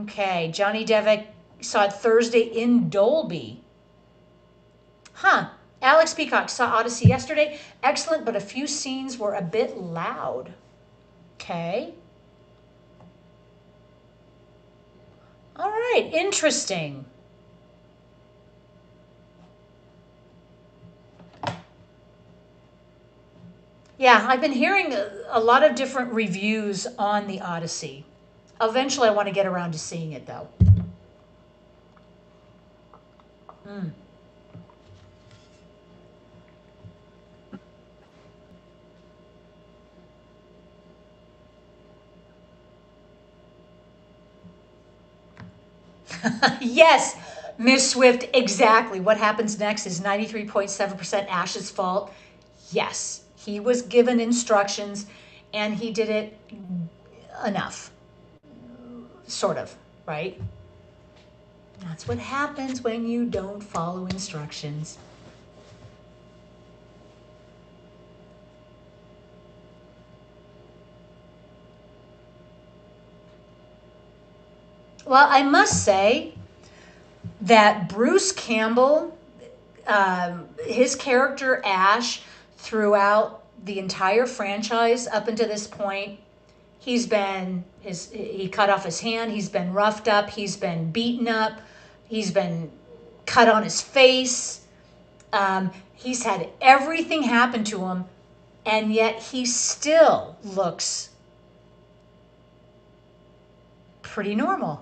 Okay, Johnny Devick saw it Thursday in Dolby. Huh. Alex Peacock saw Odyssey yesterday. Excellent, but a few scenes were a bit loud. Okay. All right, interesting. Yeah, I've been hearing a lot of different reviews on the Odyssey. Eventually, I want to get around to seeing it, though. Yes, Miss Swift, exactly. What happens next is 93.7% Ash's fault. Yes, he was given instructions and he did it enough. Sort of, right? That's what happens when you don't follow instructions. Well, I must say that Bruce Campbell, his character Ash, throughout the entire franchise up until this point, he cut off his hand, he's been roughed up, he's been beaten up, he's been cut on his face. He's had everything happen to him, and yet he still looks pretty normal.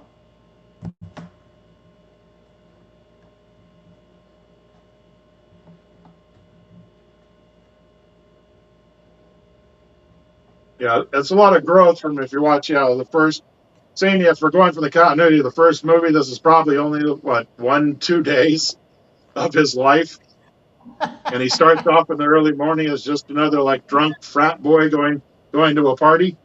Yeah, it's a lot of growth from if you watch, the first scene. If we're going from the continuity of the first movie, this is probably only 1-2 days of his life, and he starts off in the early morning as just another drunk frat boy going to a party.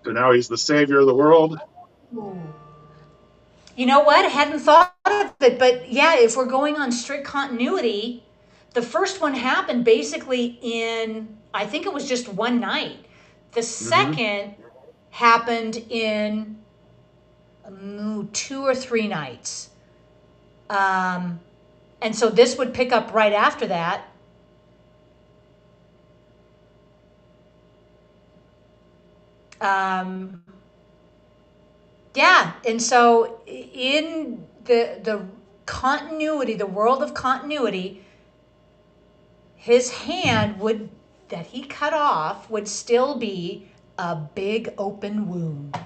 So now he's the savior of the world. You know what? I hadn't thought of it, but yeah, if we're going on strict continuity, the first one happened basically in, I think it was just one night. The second happened in 2 or 3 nights. And so this would pick up right after that. Um, yeah, and so in the continuity, the world of continuity, his hand would that he cut off would still be a big open wound.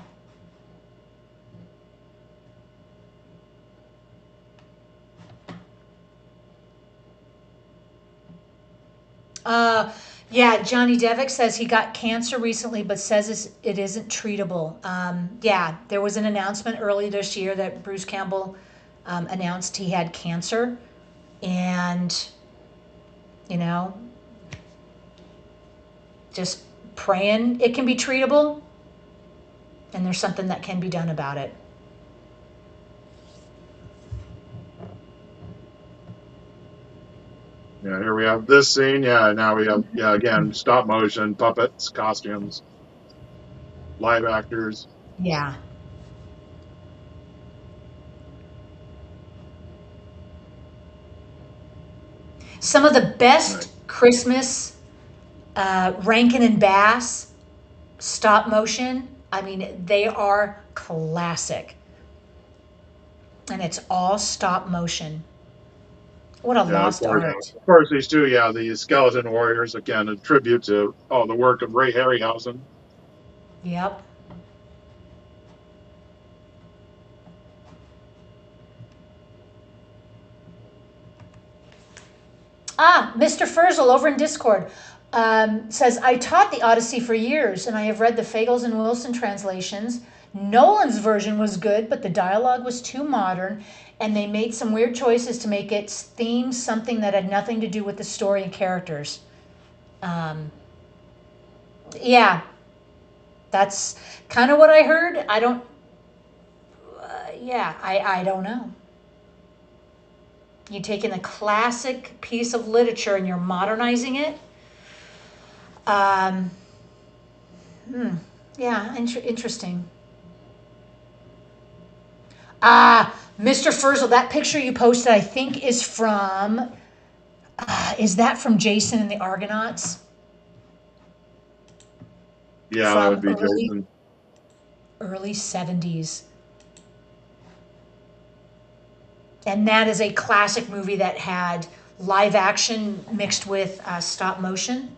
Uh, yeah, Johnny Devick says he got cancer recently, but says it isn't treatable. Yeah, there was an announcement early this year that Bruce Campbell announced he had cancer, and you know, just praying it can be treatable, and there's something that can be done about it. Yeah, here we have this scene. Yeah, now we have, yeah, again, stop motion, puppets, costumes, live actors. Yeah. Some of the best Christmas Rankin and Bass stop motion, I mean, they are classic. And it's all stop motion. What a Yeah, lost art. of course, these two, yeah, the Skeleton Warriors, again, a tribute to all the work of Ray Harryhausen. Yep. Mr. Furzel over in Discord says, I taught the Odyssey for years, and I have read the Fagles and Wilson translations. Nolan's version was good, but the dialogue was too modern, and they made some weird choices to make its theme something that had nothing to do with the story and characters. Yeah, that's kind of what I heard. I don't, I don't know. You're taking a classic piece of literature and you're modernizing it. Yeah, interesting. Mr. Furzel, that picture you posted, I think, is from. Is that from Jason and the Argonauts? Yeah, From that would be early, Jason. Early 70s. And that is a classic movie that had live action mixed with stop motion.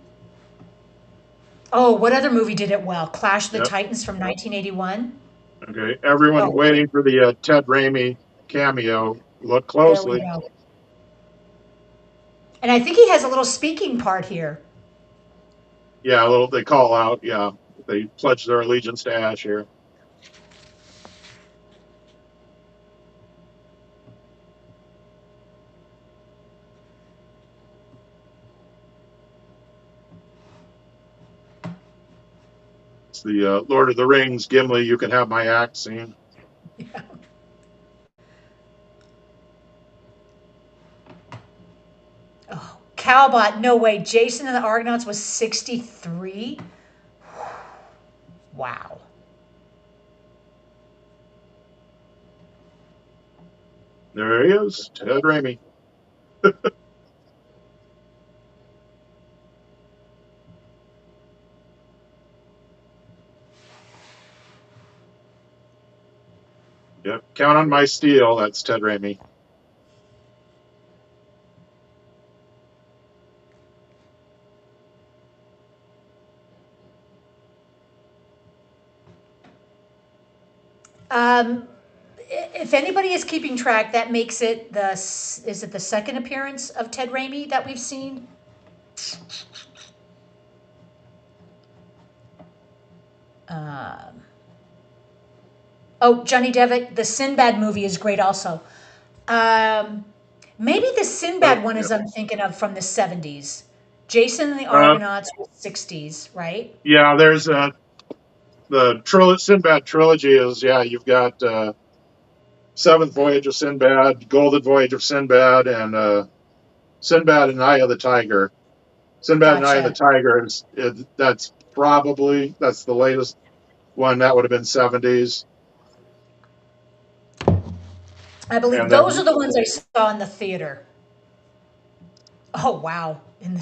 Oh, what other movie did it well? Clash of the Titans from 1981. Okay, everyone waiting for the Ted Raimi cameo. Look closely. There we go. And I think he has a little speaking part here. Yeah, they call out. Yeah, they pledge their allegiance to Ash here. It's the Lord of the Rings, Gimli, you can have my axe scene. Yeah. Oh, Cowbot, no way. Jason and the Argonauts was 63? Wow. There he is, Ted Raimi. Yep, count on my steel. That's Ted Raimi. If anybody is keeping track, that makes it is it the second appearance of Ted Raimi that we've seen? Oh, Johnny Devitt, the Sinbad movie is great also. Maybe the Sinbad one is I'm thinking of from the 70s. Jason and the Argonauts was 60s, right? Yeah, there's the Sinbad trilogy is, yeah, you've got Seventh Voyage of Sinbad, Golden Voyage of Sinbad, and Sinbad and Eye of the Tiger. Sinbad and Eye of the Tiger that's the latest one. That would have been 70s. I believe those are the ones I saw in the theater. Oh wow! In the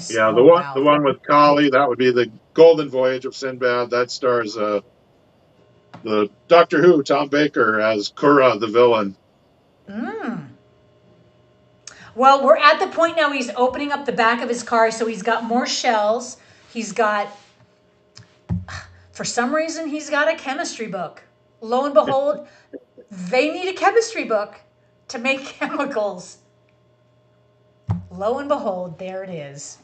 the one with Kali, that would be the Golden Voyage of Sinbad. That stars the Doctor Who, Tom Baker as Kura, the villain. Well, we're at the point now he's opening up the back of his car, so he's got more shells. He's got, for some reason, he's got a chemistry book. Lo and behold, they need a chemistry book to make chemicals. Lo and behold, there it is.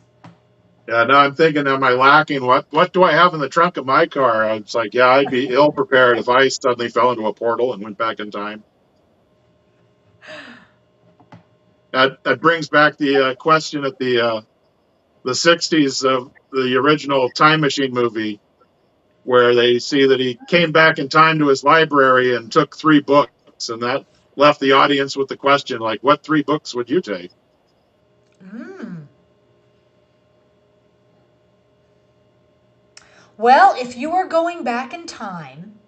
Yeah, now I'm thinking, am I lacking? What do I have in the trunk of my car? It's like, yeah, I'd be ill prepared if I suddenly fell into a portal and went back in time. That brings back the question at the 60s of the original Time Machine movie, where they see that he came back in time to his library and took 3 books, and that left the audience with the question, like, what 3 books would you take? Well, if you were going back in time,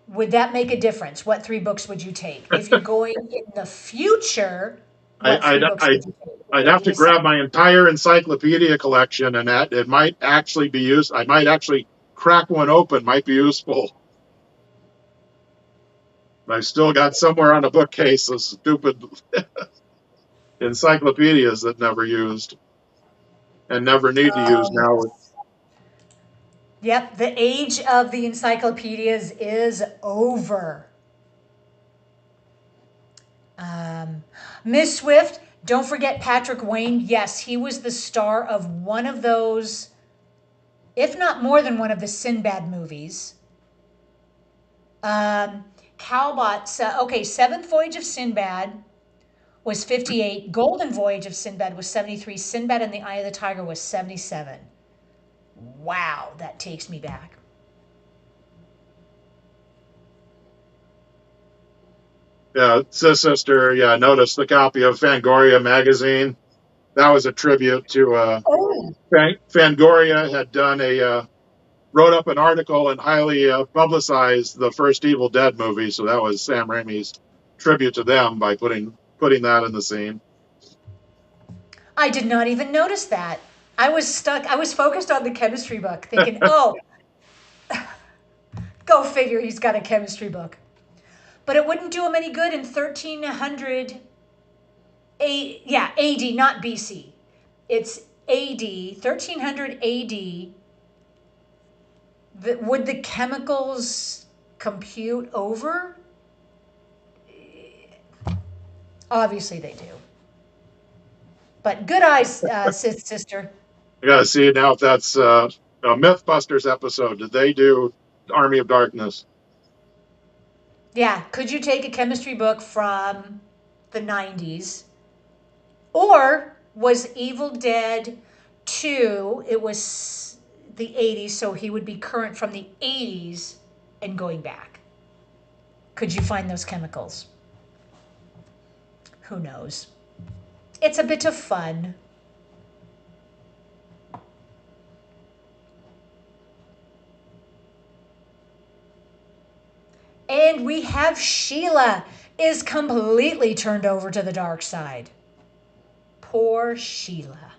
would that make a difference? What 3 books would you take? If you're going in the future, what 3 books would you take? I'd have to grab my entire encyclopedia collection, and that it might actually be used. I might actually crack one open, might be useful. I've still got somewhere on a bookcase those stupid encyclopedias that never used and never need to use now. Yep, the age of the encyclopedias is over. Miss Swift, don't forget Patrick Wayne. Yes, he was the star of one of those, if not more than one of the Sinbad movies. Calbot, okay, Seventh Voyage of Sinbad was 58. Golden Voyage of Sinbad was 73. Sinbad and the Eye of the Tiger was 77. Wow, that takes me back. Yeah, sister, yeah, notice the copy of Fangoria magazine. That was a tribute to Fangoria had done wrote up an article and highly publicized the first Evil Dead movie. So that was Sam Raimi's tribute to them by putting that in the scene. I did not even notice that. I was stuck. I was focused on the chemistry book, thinking, oh, go figure, he's got a chemistry book. But it wouldn't do him any good in 1300 AD, not BC. It's AD, 1300 AD. Would the chemicals compute over? Obviously they do. But good eyes, Sith sister. I gotta see now if that's a Mythbusters episode. Did they do Army of Darkness? Yeah. Could you take a chemistry book from the 90s? Or was Evil Dead 2, it was the 80s, so he would be current from the 80s and going back. Could you find those chemicals? Who knows? It's a bit of fun. And we have Sheila is completely turned over to the dark side. Poor Sheila.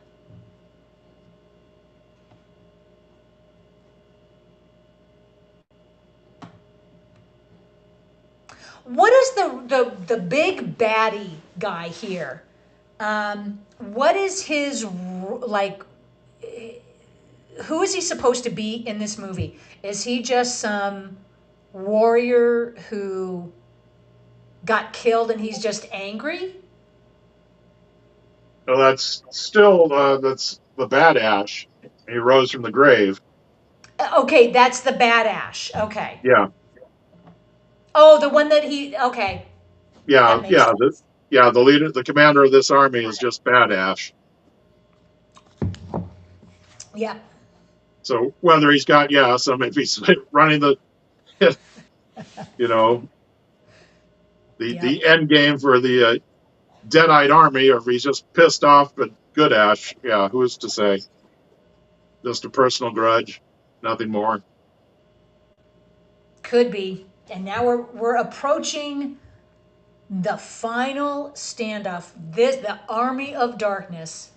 What is the big baddie guy here? What is his, like, who is he supposed to be in this movie? Is he just some warrior who got killed and he's just angry? Well, that's still that's the Bad Ash. He rose from the grave. Okay, that's the Bad Ash. Okay. Yeah. Oh, the one that he. Okay. Yeah, the leader, the commander of this army is just Bad Ash. Yeah. So whether he's got some, if he's running the, the end game for the Deadite army, or if he's just pissed off at Good Ash, who's to say? Just a personal grudge, nothing more. Could be. And now we're approaching the final standoff. The Army of Darkness.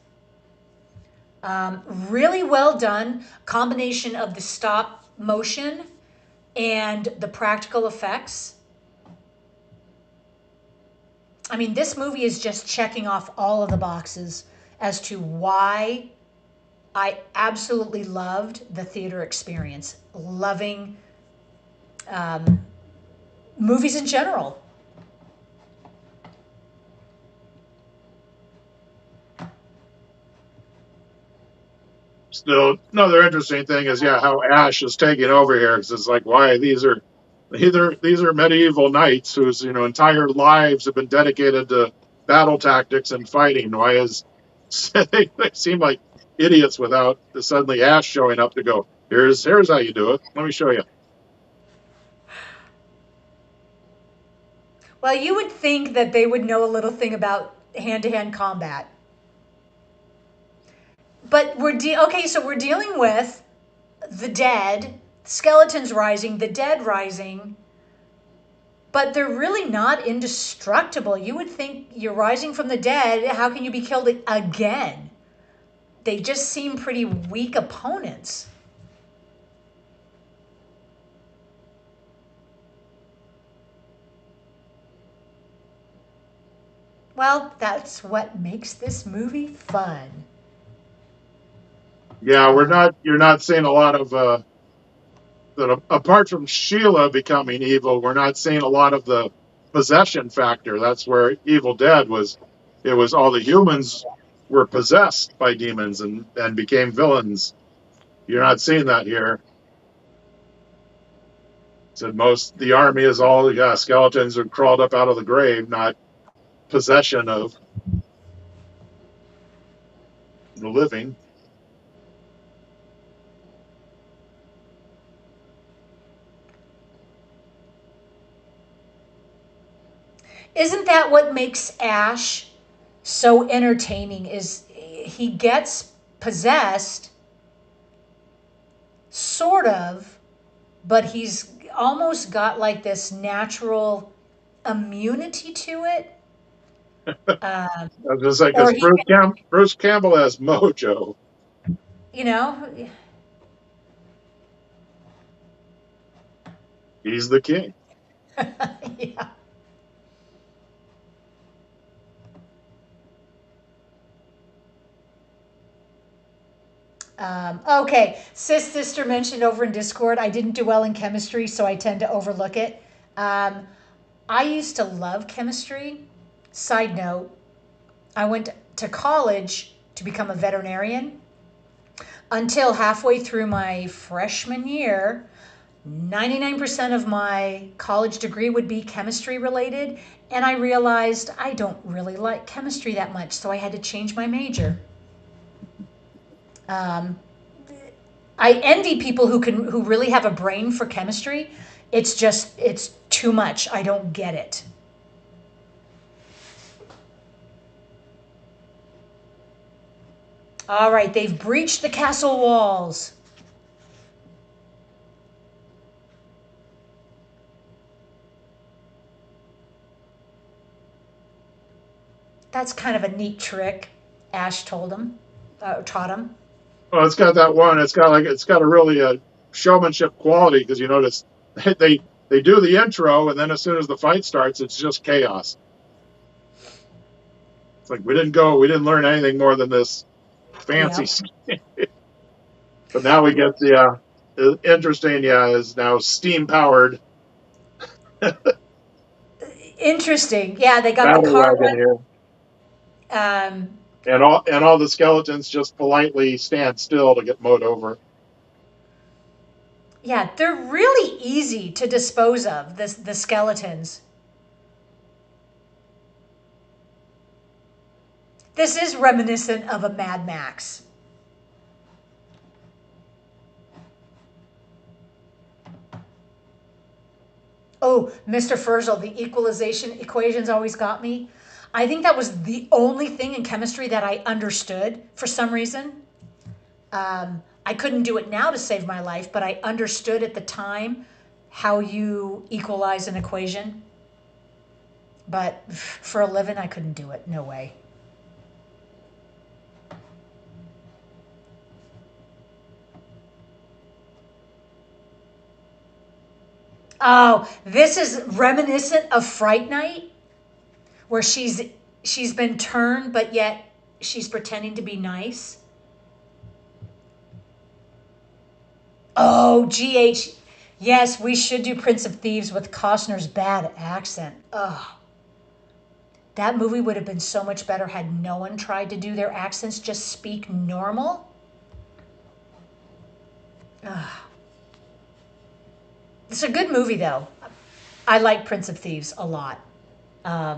Really well done. Combination of the stop motion and the practical effects. I mean, this movie is just checking off all of the boxes as to why I absolutely loved the theater experience, loving movies in general. Still, another interesting thing is, yeah, how Ash is taking over here. Because it's like, why these are medieval knights whose entire lives have been dedicated to battle tactics and fighting. Why is they seem like idiots without suddenly Ash showing up to go, here's how you do it. Let me show you. Well, you would think that they would know a little thing about hand-to-hand combat. But okay, so we're dealing with the dead, skeletons rising, the dead rising, but they're really not indestructible. You would think you're rising from the dead, how can you be killed again? They just seem pretty weak opponents. Well, that's what makes this movie fun. Yeah, you're not seeing a lot of that apart from Sheila becoming evil, we're not seeing a lot of the possession factor. That's where Evil Dead was. It was all the humans were possessed by demons and became villains. You're not seeing that here. So the army is all skeletons who crawled up out of the grave, not possession of the living. Isn't that what makes Ash so entertaining is he gets possessed sort of, but he's almost got like this natural immunity to it. I was just like, Or because Bruce Campbell has mojo. you know, He's the king. yeah. Okay, Sis Sister mentioned over in Discord, I didn't do well in chemistry, so I tend to overlook it. I used to love chemistry. Side note, I went to college to become a veterinarian until halfway through my freshman year. 99% of my college degree would be chemistry related, and I realized I don't really like chemistry that much, so I had to change my major. I envy people who really have a brain for chemistry. It's too much. I don't get it. All right, they've breached the castle walls. That's kind of a neat trick, Ash taught him. Well, it's got that one. It's got a really showmanship quality because you notice they do the intro and then as soon as the fight starts, it's just chaos. It's like we didn't learn anything more than this fancy. Yep. But now we get the interesting. Is now steam powered. Interesting. Yeah, they got the car here. And all the skeletons just politely stand still to get mowed over. Yeah, they're really easy to dispose of, the skeletons. This is reminiscent of a Mad Max. Oh, Mr. Ferzel, the equalization equations always got me. I think that was the only thing in chemistry that I understood for some reason. I couldn't do it now to save my life, but I understood at the time how you equalize an equation. But for a living, I couldn't do it. No way. Oh, this is reminiscent of Fright Night, where she's been turned, but yet she's pretending to be nice. Oh, GH. Yes, we should do Prince of Thieves with Costner's bad accent. Ugh. That movie would have been so much better had no one tried to do their accents, just speak normal. Ugh. It's a good movie, though. I like Prince of Thieves a lot. I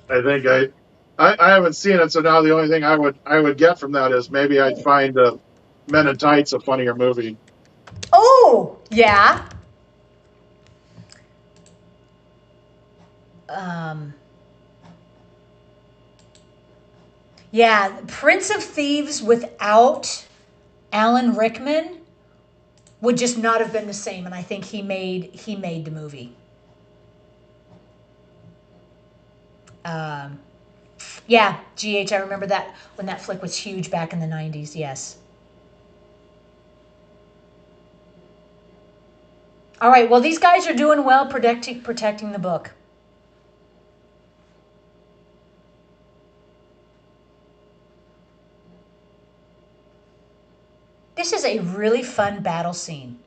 think I haven't seen it, so now the only thing I would get from that is maybe I'd find Men in Tights a funnier movie. Oh, yeah. Yeah, Prince of Thieves without Alan Rickman would just not have been the same, and I think he made the movie. Yeah, GH, I remember that when that flick was huge back in the 90s, yes. All right, well, these guys are doing well protecting the book. This is a really fun battle scene.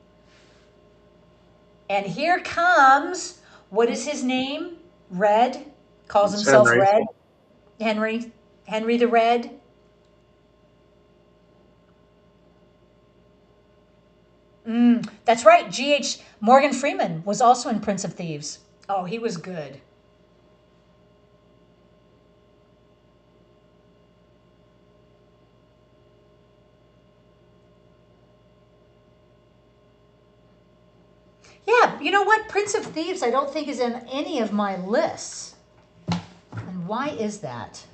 And here comes, what is his name? Red? Calls It's himself Henry. Red? Henry the Red? That's right. G.H. Morgan Freeman was also in Prince of Thieves. Oh, he was good. Yeah, you know what? Prince of Thieves I don't think is in any of my lists. And why is that?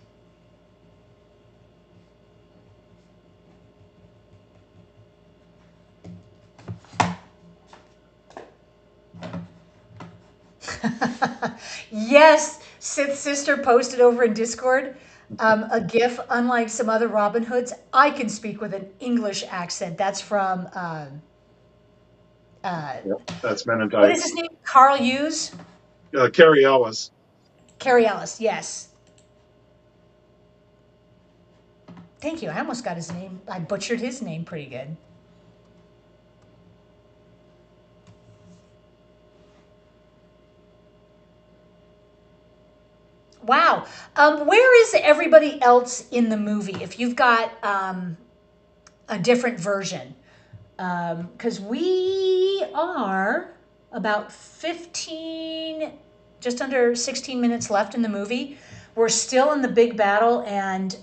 Yes, Sith's sister posted over in Discord a GIF. Unlike some other Robin Hoods, I can speak with an English accent. That's from Yep, that's Men in what is his Tights. name? Carl Hughes, Carrie Ellis. Carrie Ellis. Yes. Thank you. I almost got his name. I butchered his name pretty good. Wow. Where is everybody else in the movie? If you've got a different version, because we are about 15, just under 16 minutes left in the movie. We're still in the big battle, and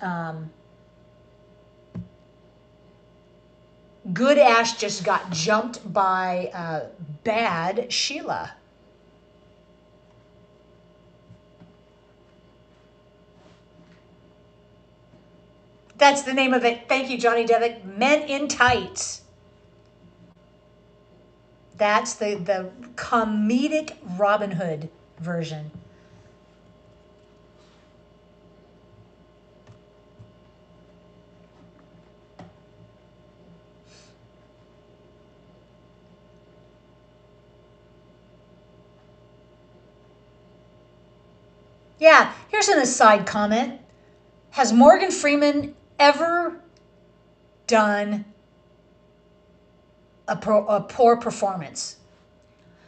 Good Ash just got jumped by Bad Sheila. That's the name of it. Thank you, Johnny Devitt. Men in Tights. That's the comedic Robin Hood version. Yeah, here's an aside comment. Has Morgan Freeman ever done a poor performance?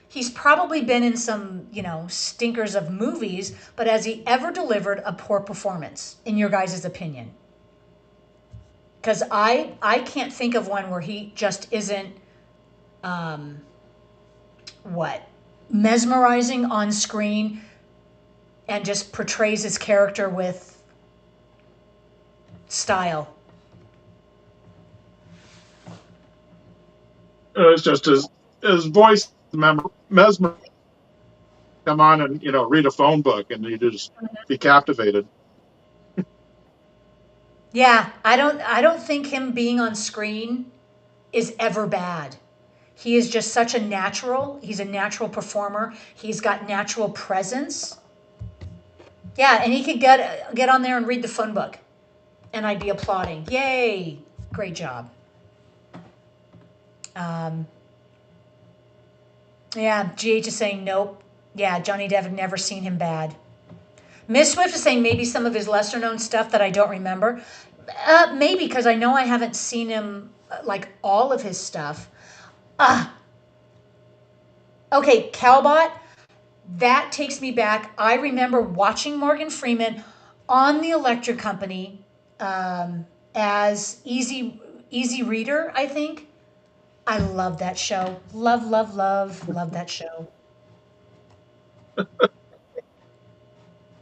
He's probably been in some, stinkers of movies, but has he ever delivered a poor performance, in your guys' opinion? Because I can't think of one where he just isn't, mesmerizing on screen and just portrays his character with style. It's just his voice mesmer. Come on and read a phone book and you just be captivated. Yeah, I don't think him being on screen is ever bad. He is just such a natural. He's a natural performer. He's got natural presence. Yeah, and he could get on there and read the phone book, and I'd be applauding. Yay! Great job. Yeah, GH is saying nope. Yeah, Johnny Depp, never seen him bad. Miss Swift is saying maybe some of his lesser known stuff that I don't remember. Maybe, because I know I haven't seen him, like all of his stuff. Okay, Calbot, that takes me back. I remember watching Morgan Freeman on the Electric Company as Easy Reader, I think. I love that show. Love that show.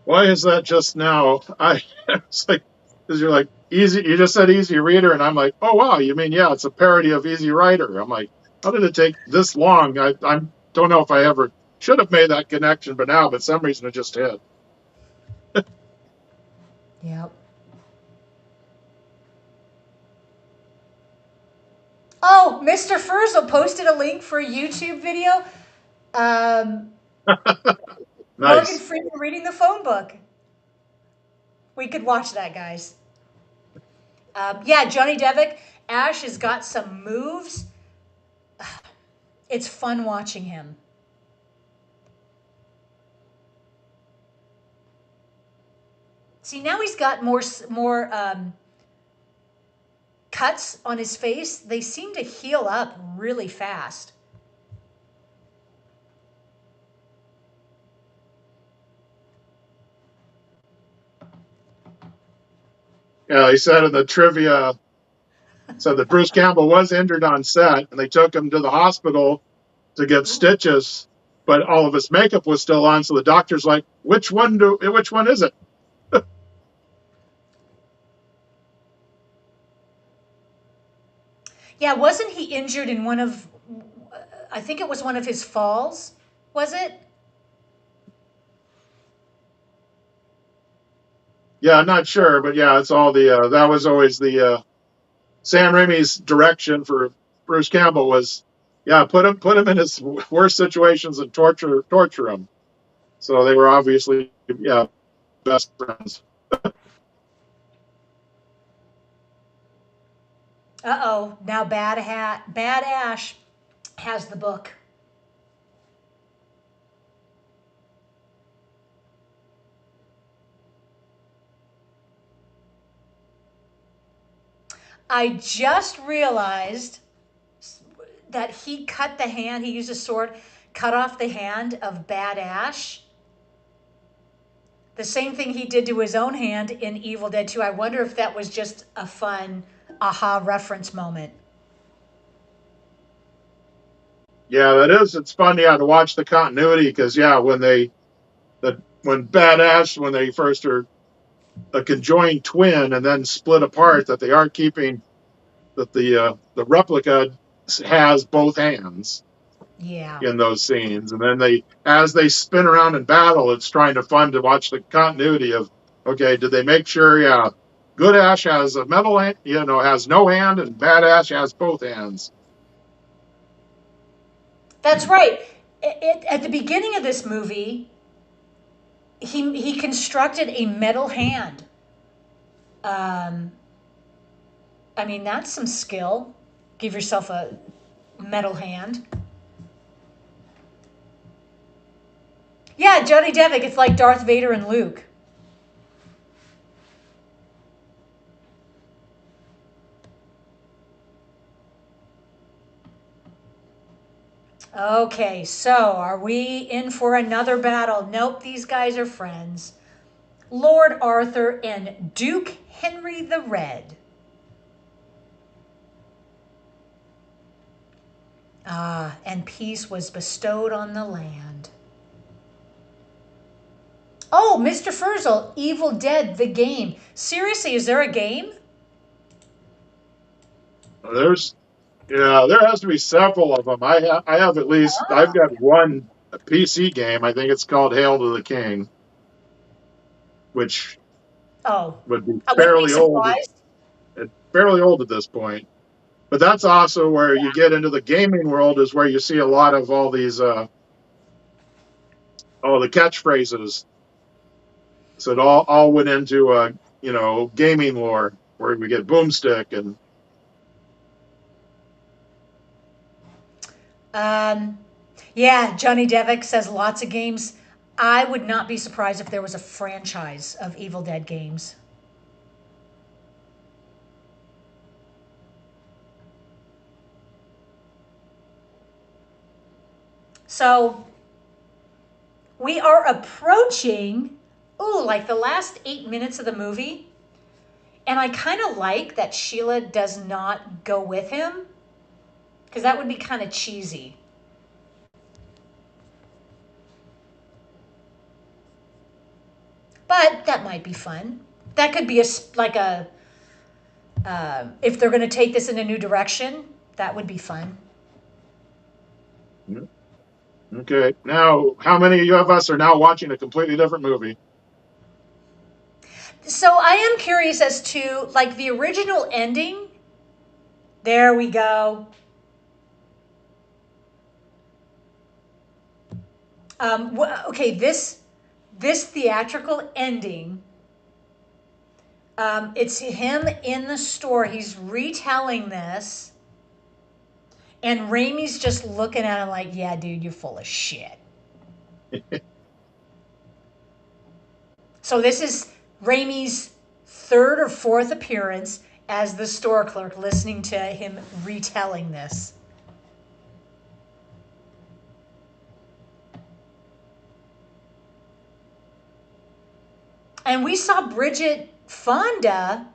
Why is that just now? It's like, because you're like, easy, you just said Easy Reader, and I'm like, oh, wow, you mean, yeah, it's a parody of Easy Writer. I'm like, how did it take this long? I don't know if I ever should have made that connection, but now, for some reason, it just hit. Yep. Oh, Mr. Furzel posted a link for a YouTube video. Nice. Morgan Freeman reading the phone book. We could watch that, guys. Yeah, Johnny Devick. Ash has got some moves. It's fun watching him. See, now he's got more cuts on his face. They seem to heal up really fast. Yeah, they said in the trivia, said that Bruce Campbell was injured on set, and they took him to the hospital to get stitches, but all of his makeup was still on. So the doctor's like, which one is it? Yeah, wasn't he injured in one of, I think it was one of his falls, was it? Yeah, I'm not sure, but yeah, it's all the, that was always the, Sam Raimi's direction for Bruce Campbell was, yeah, put him in his worst situations and torture him. So they were obviously, yeah, best friends. Uh-oh, now Bad Ash has the book. I just realized that he cut the hand, he used a sword, cut off the hand of Bad Ash. The same thing he did to his own hand in Evil Dead 2. I wonder if that was just a fun aha reference moment. Yeah, that is. It's fun, yeah, to watch the continuity because, yeah, when Bad Ash, when they first are a conjoined twin and then split apart, that they are keeping that the replica has both hands. Yeah. In those scenes, and then as they spin around in battle, it's fun to watch the continuity of, okay, did they make sure, yeah, good Ash has a metal hand, has no hand, and Bad Ash has both hands. That's right. At the beginning of this movie, he constructed a metal hand. I mean, that's some skill. Give yourself a metal hand. Yeah, Johnny Devick, it's like Darth Vader and Luke. Okay, so are we in for another battle? Nope, these guys are friends. Lord Arthur and Duke Henry the Red. And peace was bestowed on the land. Oh, Mr. Furzel, Evil Dead, the game. Seriously, is there a game? There has to be several of them. I have at least, I've got one PC game. I think it's called Hail to the King, which would be fairly old. It's fairly old at this point. But that's also where you get into the gaming world, is where you see a lot of all these, the catchphrases. So it all went into, gaming lore, where we get Boomstick and. Yeah, Johnny Devick says lots of games. I would not be surprised if there was a franchise of Evil Dead games. So we are approaching, ooh, like the last 8 minutes of the movie. And I kind of like that Sheila does not go with him, because that would be kind of cheesy. But that might be fun. That could be like a, if they're going to take this in a new direction, that would be fun. Okay. Now, how many of us are now watching a completely different movie? So I am curious as to, like, the original ending. There we go. Okay, this theatrical ending. It's him in the store. He's retelling this. And Raimi's just looking at him like, yeah, dude, you're full of shit. So this is Raimi's third or fourth appearance as the store clerk, listening to him retelling this. And we saw Bridget Fonda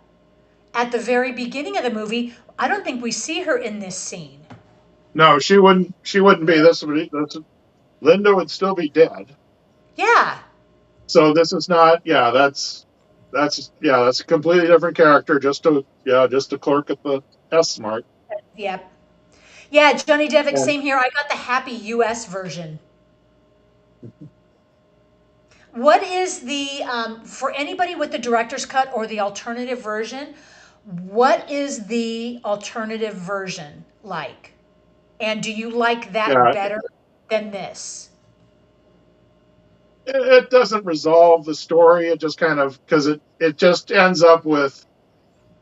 at the very beginning of the movie. I don't think we see her in this scene. No, she wouldn't be. Linda would still be dead. Yeah. So this is not. Yeah, that's a completely different character. Just a clerk at the S-Mart. Yep. Yeah, Johnny Devick, same here. I got the happy US version. What is the, for anybody with the director's cut or the alternative version, what is the alternative version like? And do you like that better than this? It doesn't resolve the story. It just kind of, because it just ends up with,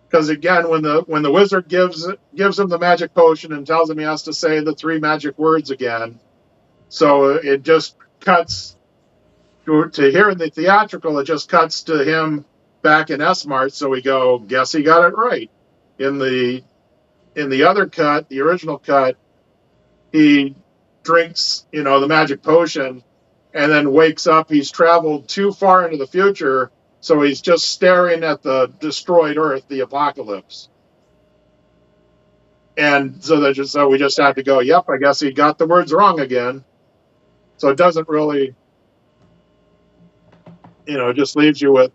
because again, when the wizard gives him the magic potion and tells him he has to say the 3 magic words again, so it just cuts to here in the theatrical. It just cuts to him back in S-Mart. So we go, guess he got it right. In the other cut, the original cut, he drinks, the magic potion, and then wakes up. He's traveled too far into the future, so he's just staring at the destroyed Earth, the apocalypse. And so we just have to go, yep, I guess he got the words wrong again. So it doesn't really, just leaves you with,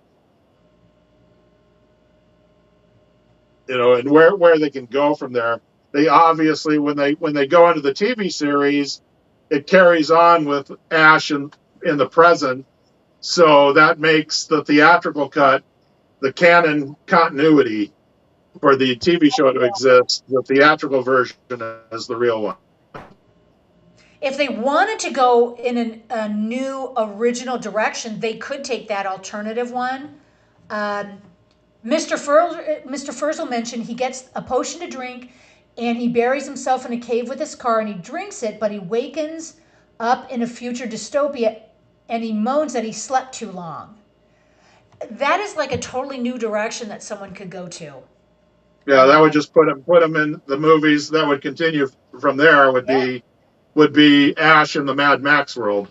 and where they can go from there. They obviously, when they go into the TV series, it carries on with Ash in the present. So that makes the theatrical cut the canon continuity for the TV show to exist. The theatrical version is the real one. If they wanted to go in a new original direction, they could take that alternative one. Mr. Furzel mentioned he gets a potion to drink and he buries himself in a cave with his car and he drinks it, but he wakens up in a future dystopia and he moans that he slept too long. That is like a totally new direction that someone could go to. Yeah, that would just put him in the movies. That would continue from there. Would be Ash in the Mad Max world.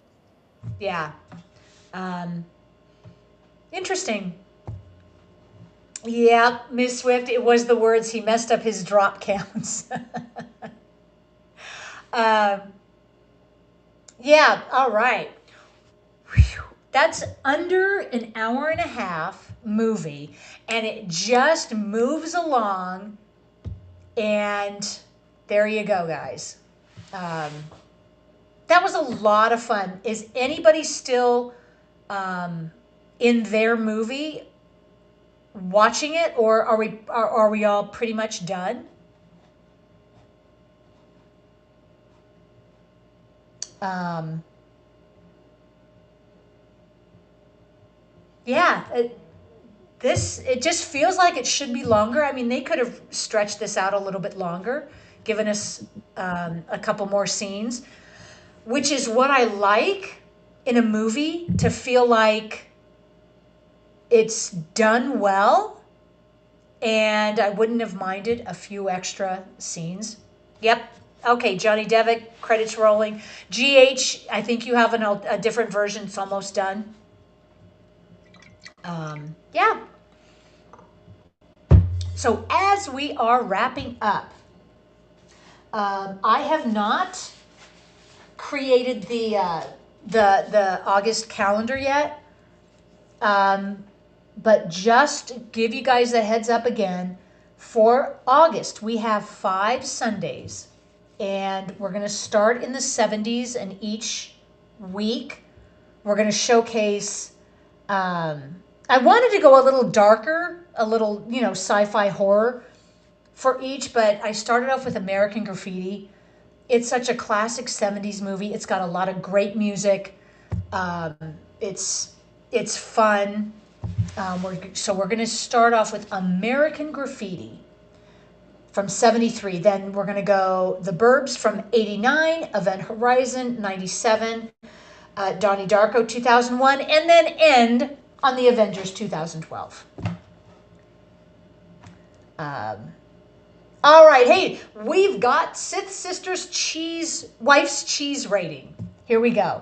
Yeah. Interesting. Yeah, Ms. Swift, it was the words, he messed up his drop counts. Yeah, all right. Whew. That's under an hour and a half movie, and it just moves along, and there you go, guys. That was a lot of fun. Is anybody still in their movie watching it, or are we all pretty much done? Yeah, it just feels like it should be longer. I mean, they could have stretched this out a little bit longer, given us a couple more scenes. which is what I like in a movie, to feel like it's done well, and I wouldn't have minded a few extra scenes. Yep. Okay, Johnny Devitt, credits rolling. GH, I think you have a different version. It's almost done. Yeah. So as we are wrapping up, I have not created the August calendar yet. But just give you guys a heads up again, for August, we have 5 Sundays, and we're going to start in the 70s, and each week we're going to showcase, I wanted to go a little darker, a little, sci-fi horror for each, but I started off with American Graffiti. It's such a classic 70s movie. It's got a lot of great music. It's fun. We're going to start off with American Graffiti from 73. Then we're going to go The Burbs from 89, Event Horizon 97, Donnie Darko 2001, and then end on The Avengers 2012. All right, hey, we've got Sith Sisters Wife's Cheese Rating. Here we go.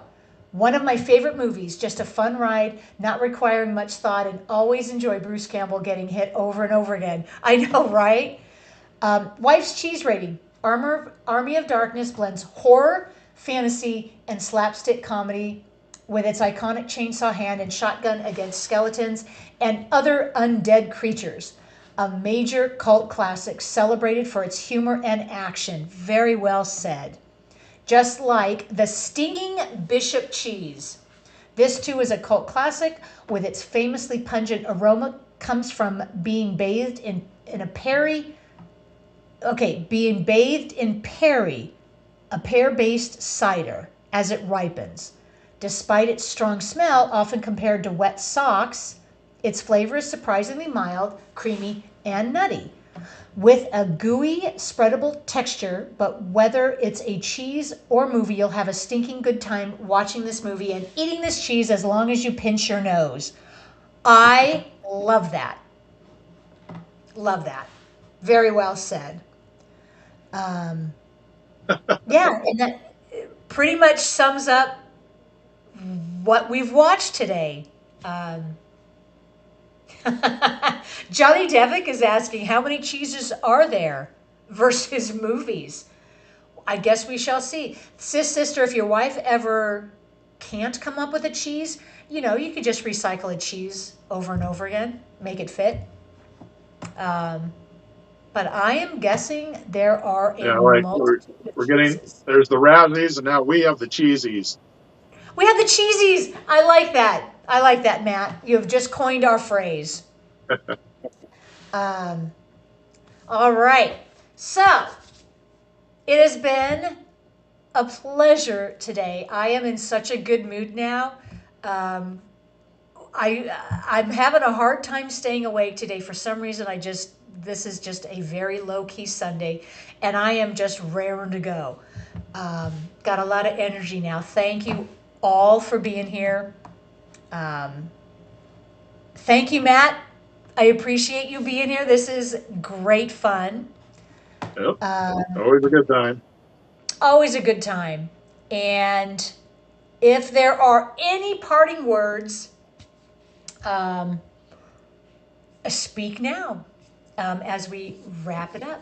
One of my favorite movies, just a fun ride, not requiring much thought, and always enjoy Bruce Campbell getting hit over and over again. I know, right? Wife's Cheese Rating. Army of Darkness blends horror, fantasy, and slapstick comedy with its iconic chainsaw hand and shotgun against skeletons and other undead creatures. A major cult classic celebrated for its humor and action. Very well said. Just like The Stinging Bishop Cheese. This too is a cult classic with its famously pungent aroma, comes from being bathed in perry, a pear-based cider as it ripens. Despite its strong smell, often compared to wet socks, its flavor is surprisingly mild, creamy, and nutty, with a gooey, spreadable texture. But whether it's a cheese or movie, you'll have a stinking good time watching this movie and eating this cheese as long as you pinch your nose. I love that. Love that. Very well said. Yeah, and that pretty much sums up what we've watched today. Johnny Devick is asking, how many cheeses are there versus movies? I guess we shall see. Sister, if your wife ever can't come up with a cheese, you could just recycle a cheese over and over again, make it fit. But I am guessing there are we're getting, there's the Razzies, and now we have the Cheesies. We have the Cheesies. I like that. Matt. You have just coined our phrase. All right. So, it has been a pleasure today. I am in such a good mood now. I'm having a hard time staying awake today. For some reason, this is just a very low-key Sunday, and I am just raring to go. Got a lot of energy now. Thank you all for being here. Thank you, Matt. I appreciate you being here. This is great fun. Yep. Always a good time. Always a good time. And if there are any parting words, speak now as we wrap it up.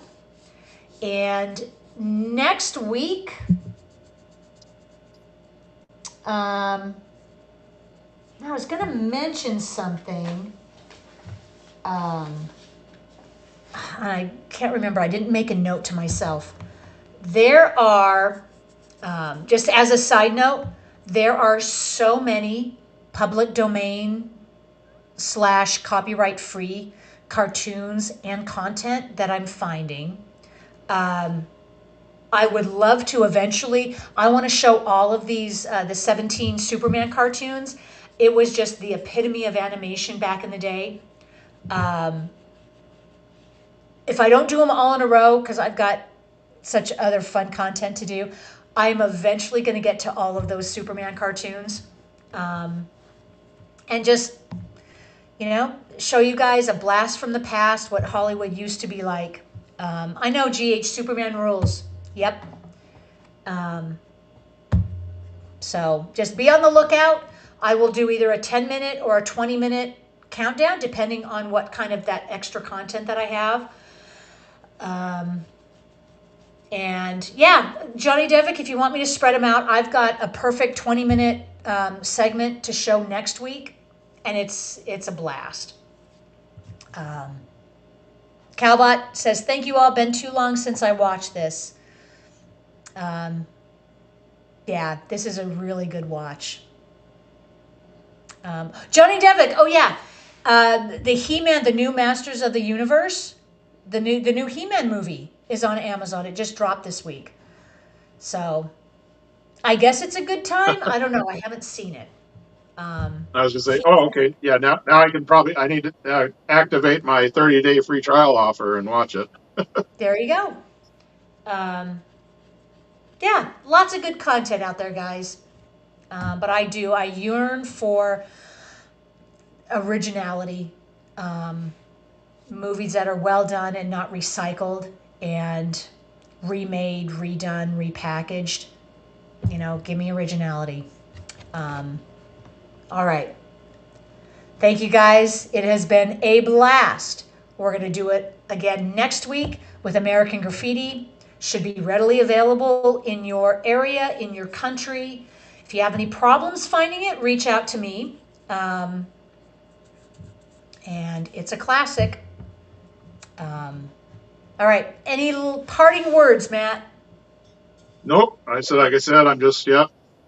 And next week, I was going to mention something. I can't remember. I didn't make a note to myself. There are, just as a side note, there are so many public domain / copyright free cartoons and content that I'm finding. I would love to eventually, I want to show all of these, the 17 Superman cartoons. It was just the epitome of animation back in the day. If I don't do them all in a row, because I've got such other fun content to do, I'm eventually going to get to all of those Superman cartoons. And just, show you guys a blast from the past, what Hollywood used to be like. I know, GH, Superman rules. Yep. So just be on the lookout. I will do either a 10-minute or a 20-minute countdown, depending on what kind of that extra content that I have. And yeah, Johnny Devick, if you want me to spread them out, I've got a perfect 20-minute segment to show next week, and it's a blast. Calbot says, thank you all. Been too long since I watched this. Yeah, this is a really good watch. Johnny Devick, oh yeah. The He-Man, the new Masters of the Universe, the new He-Man movie is on Amazon. It just dropped this week. So I guess it's a good time. I don't know. I haven't seen it. I was going to say, oh, okay. Yeah, now I need to activate my 30-day free trial offer and watch it. There you go. Yeah, lots of good content out there, guys. But I yearn for originality. Movies that are well done and not recycled and remade, redone, repackaged. Give me originality. All right. Thank you, guys. It has been a blast. We're going to do it again next week with American Graffiti. Should be readily available in your area, in your country. If you have any problems finding it, reach out to me. And it's a classic. All right. Any parting words, Matt? Nope. Like I said, I'm just,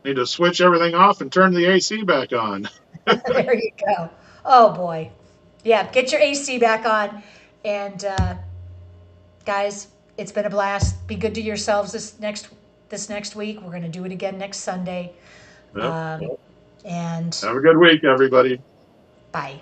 need to switch everything off and turn the AC back on. There you go. Oh, boy. Yeah, get your AC back on. And, guys, it's been a blast. Be good to yourselves this next week. We're going to do it again next Sunday. Yep. And have a good week, everybody. Bye.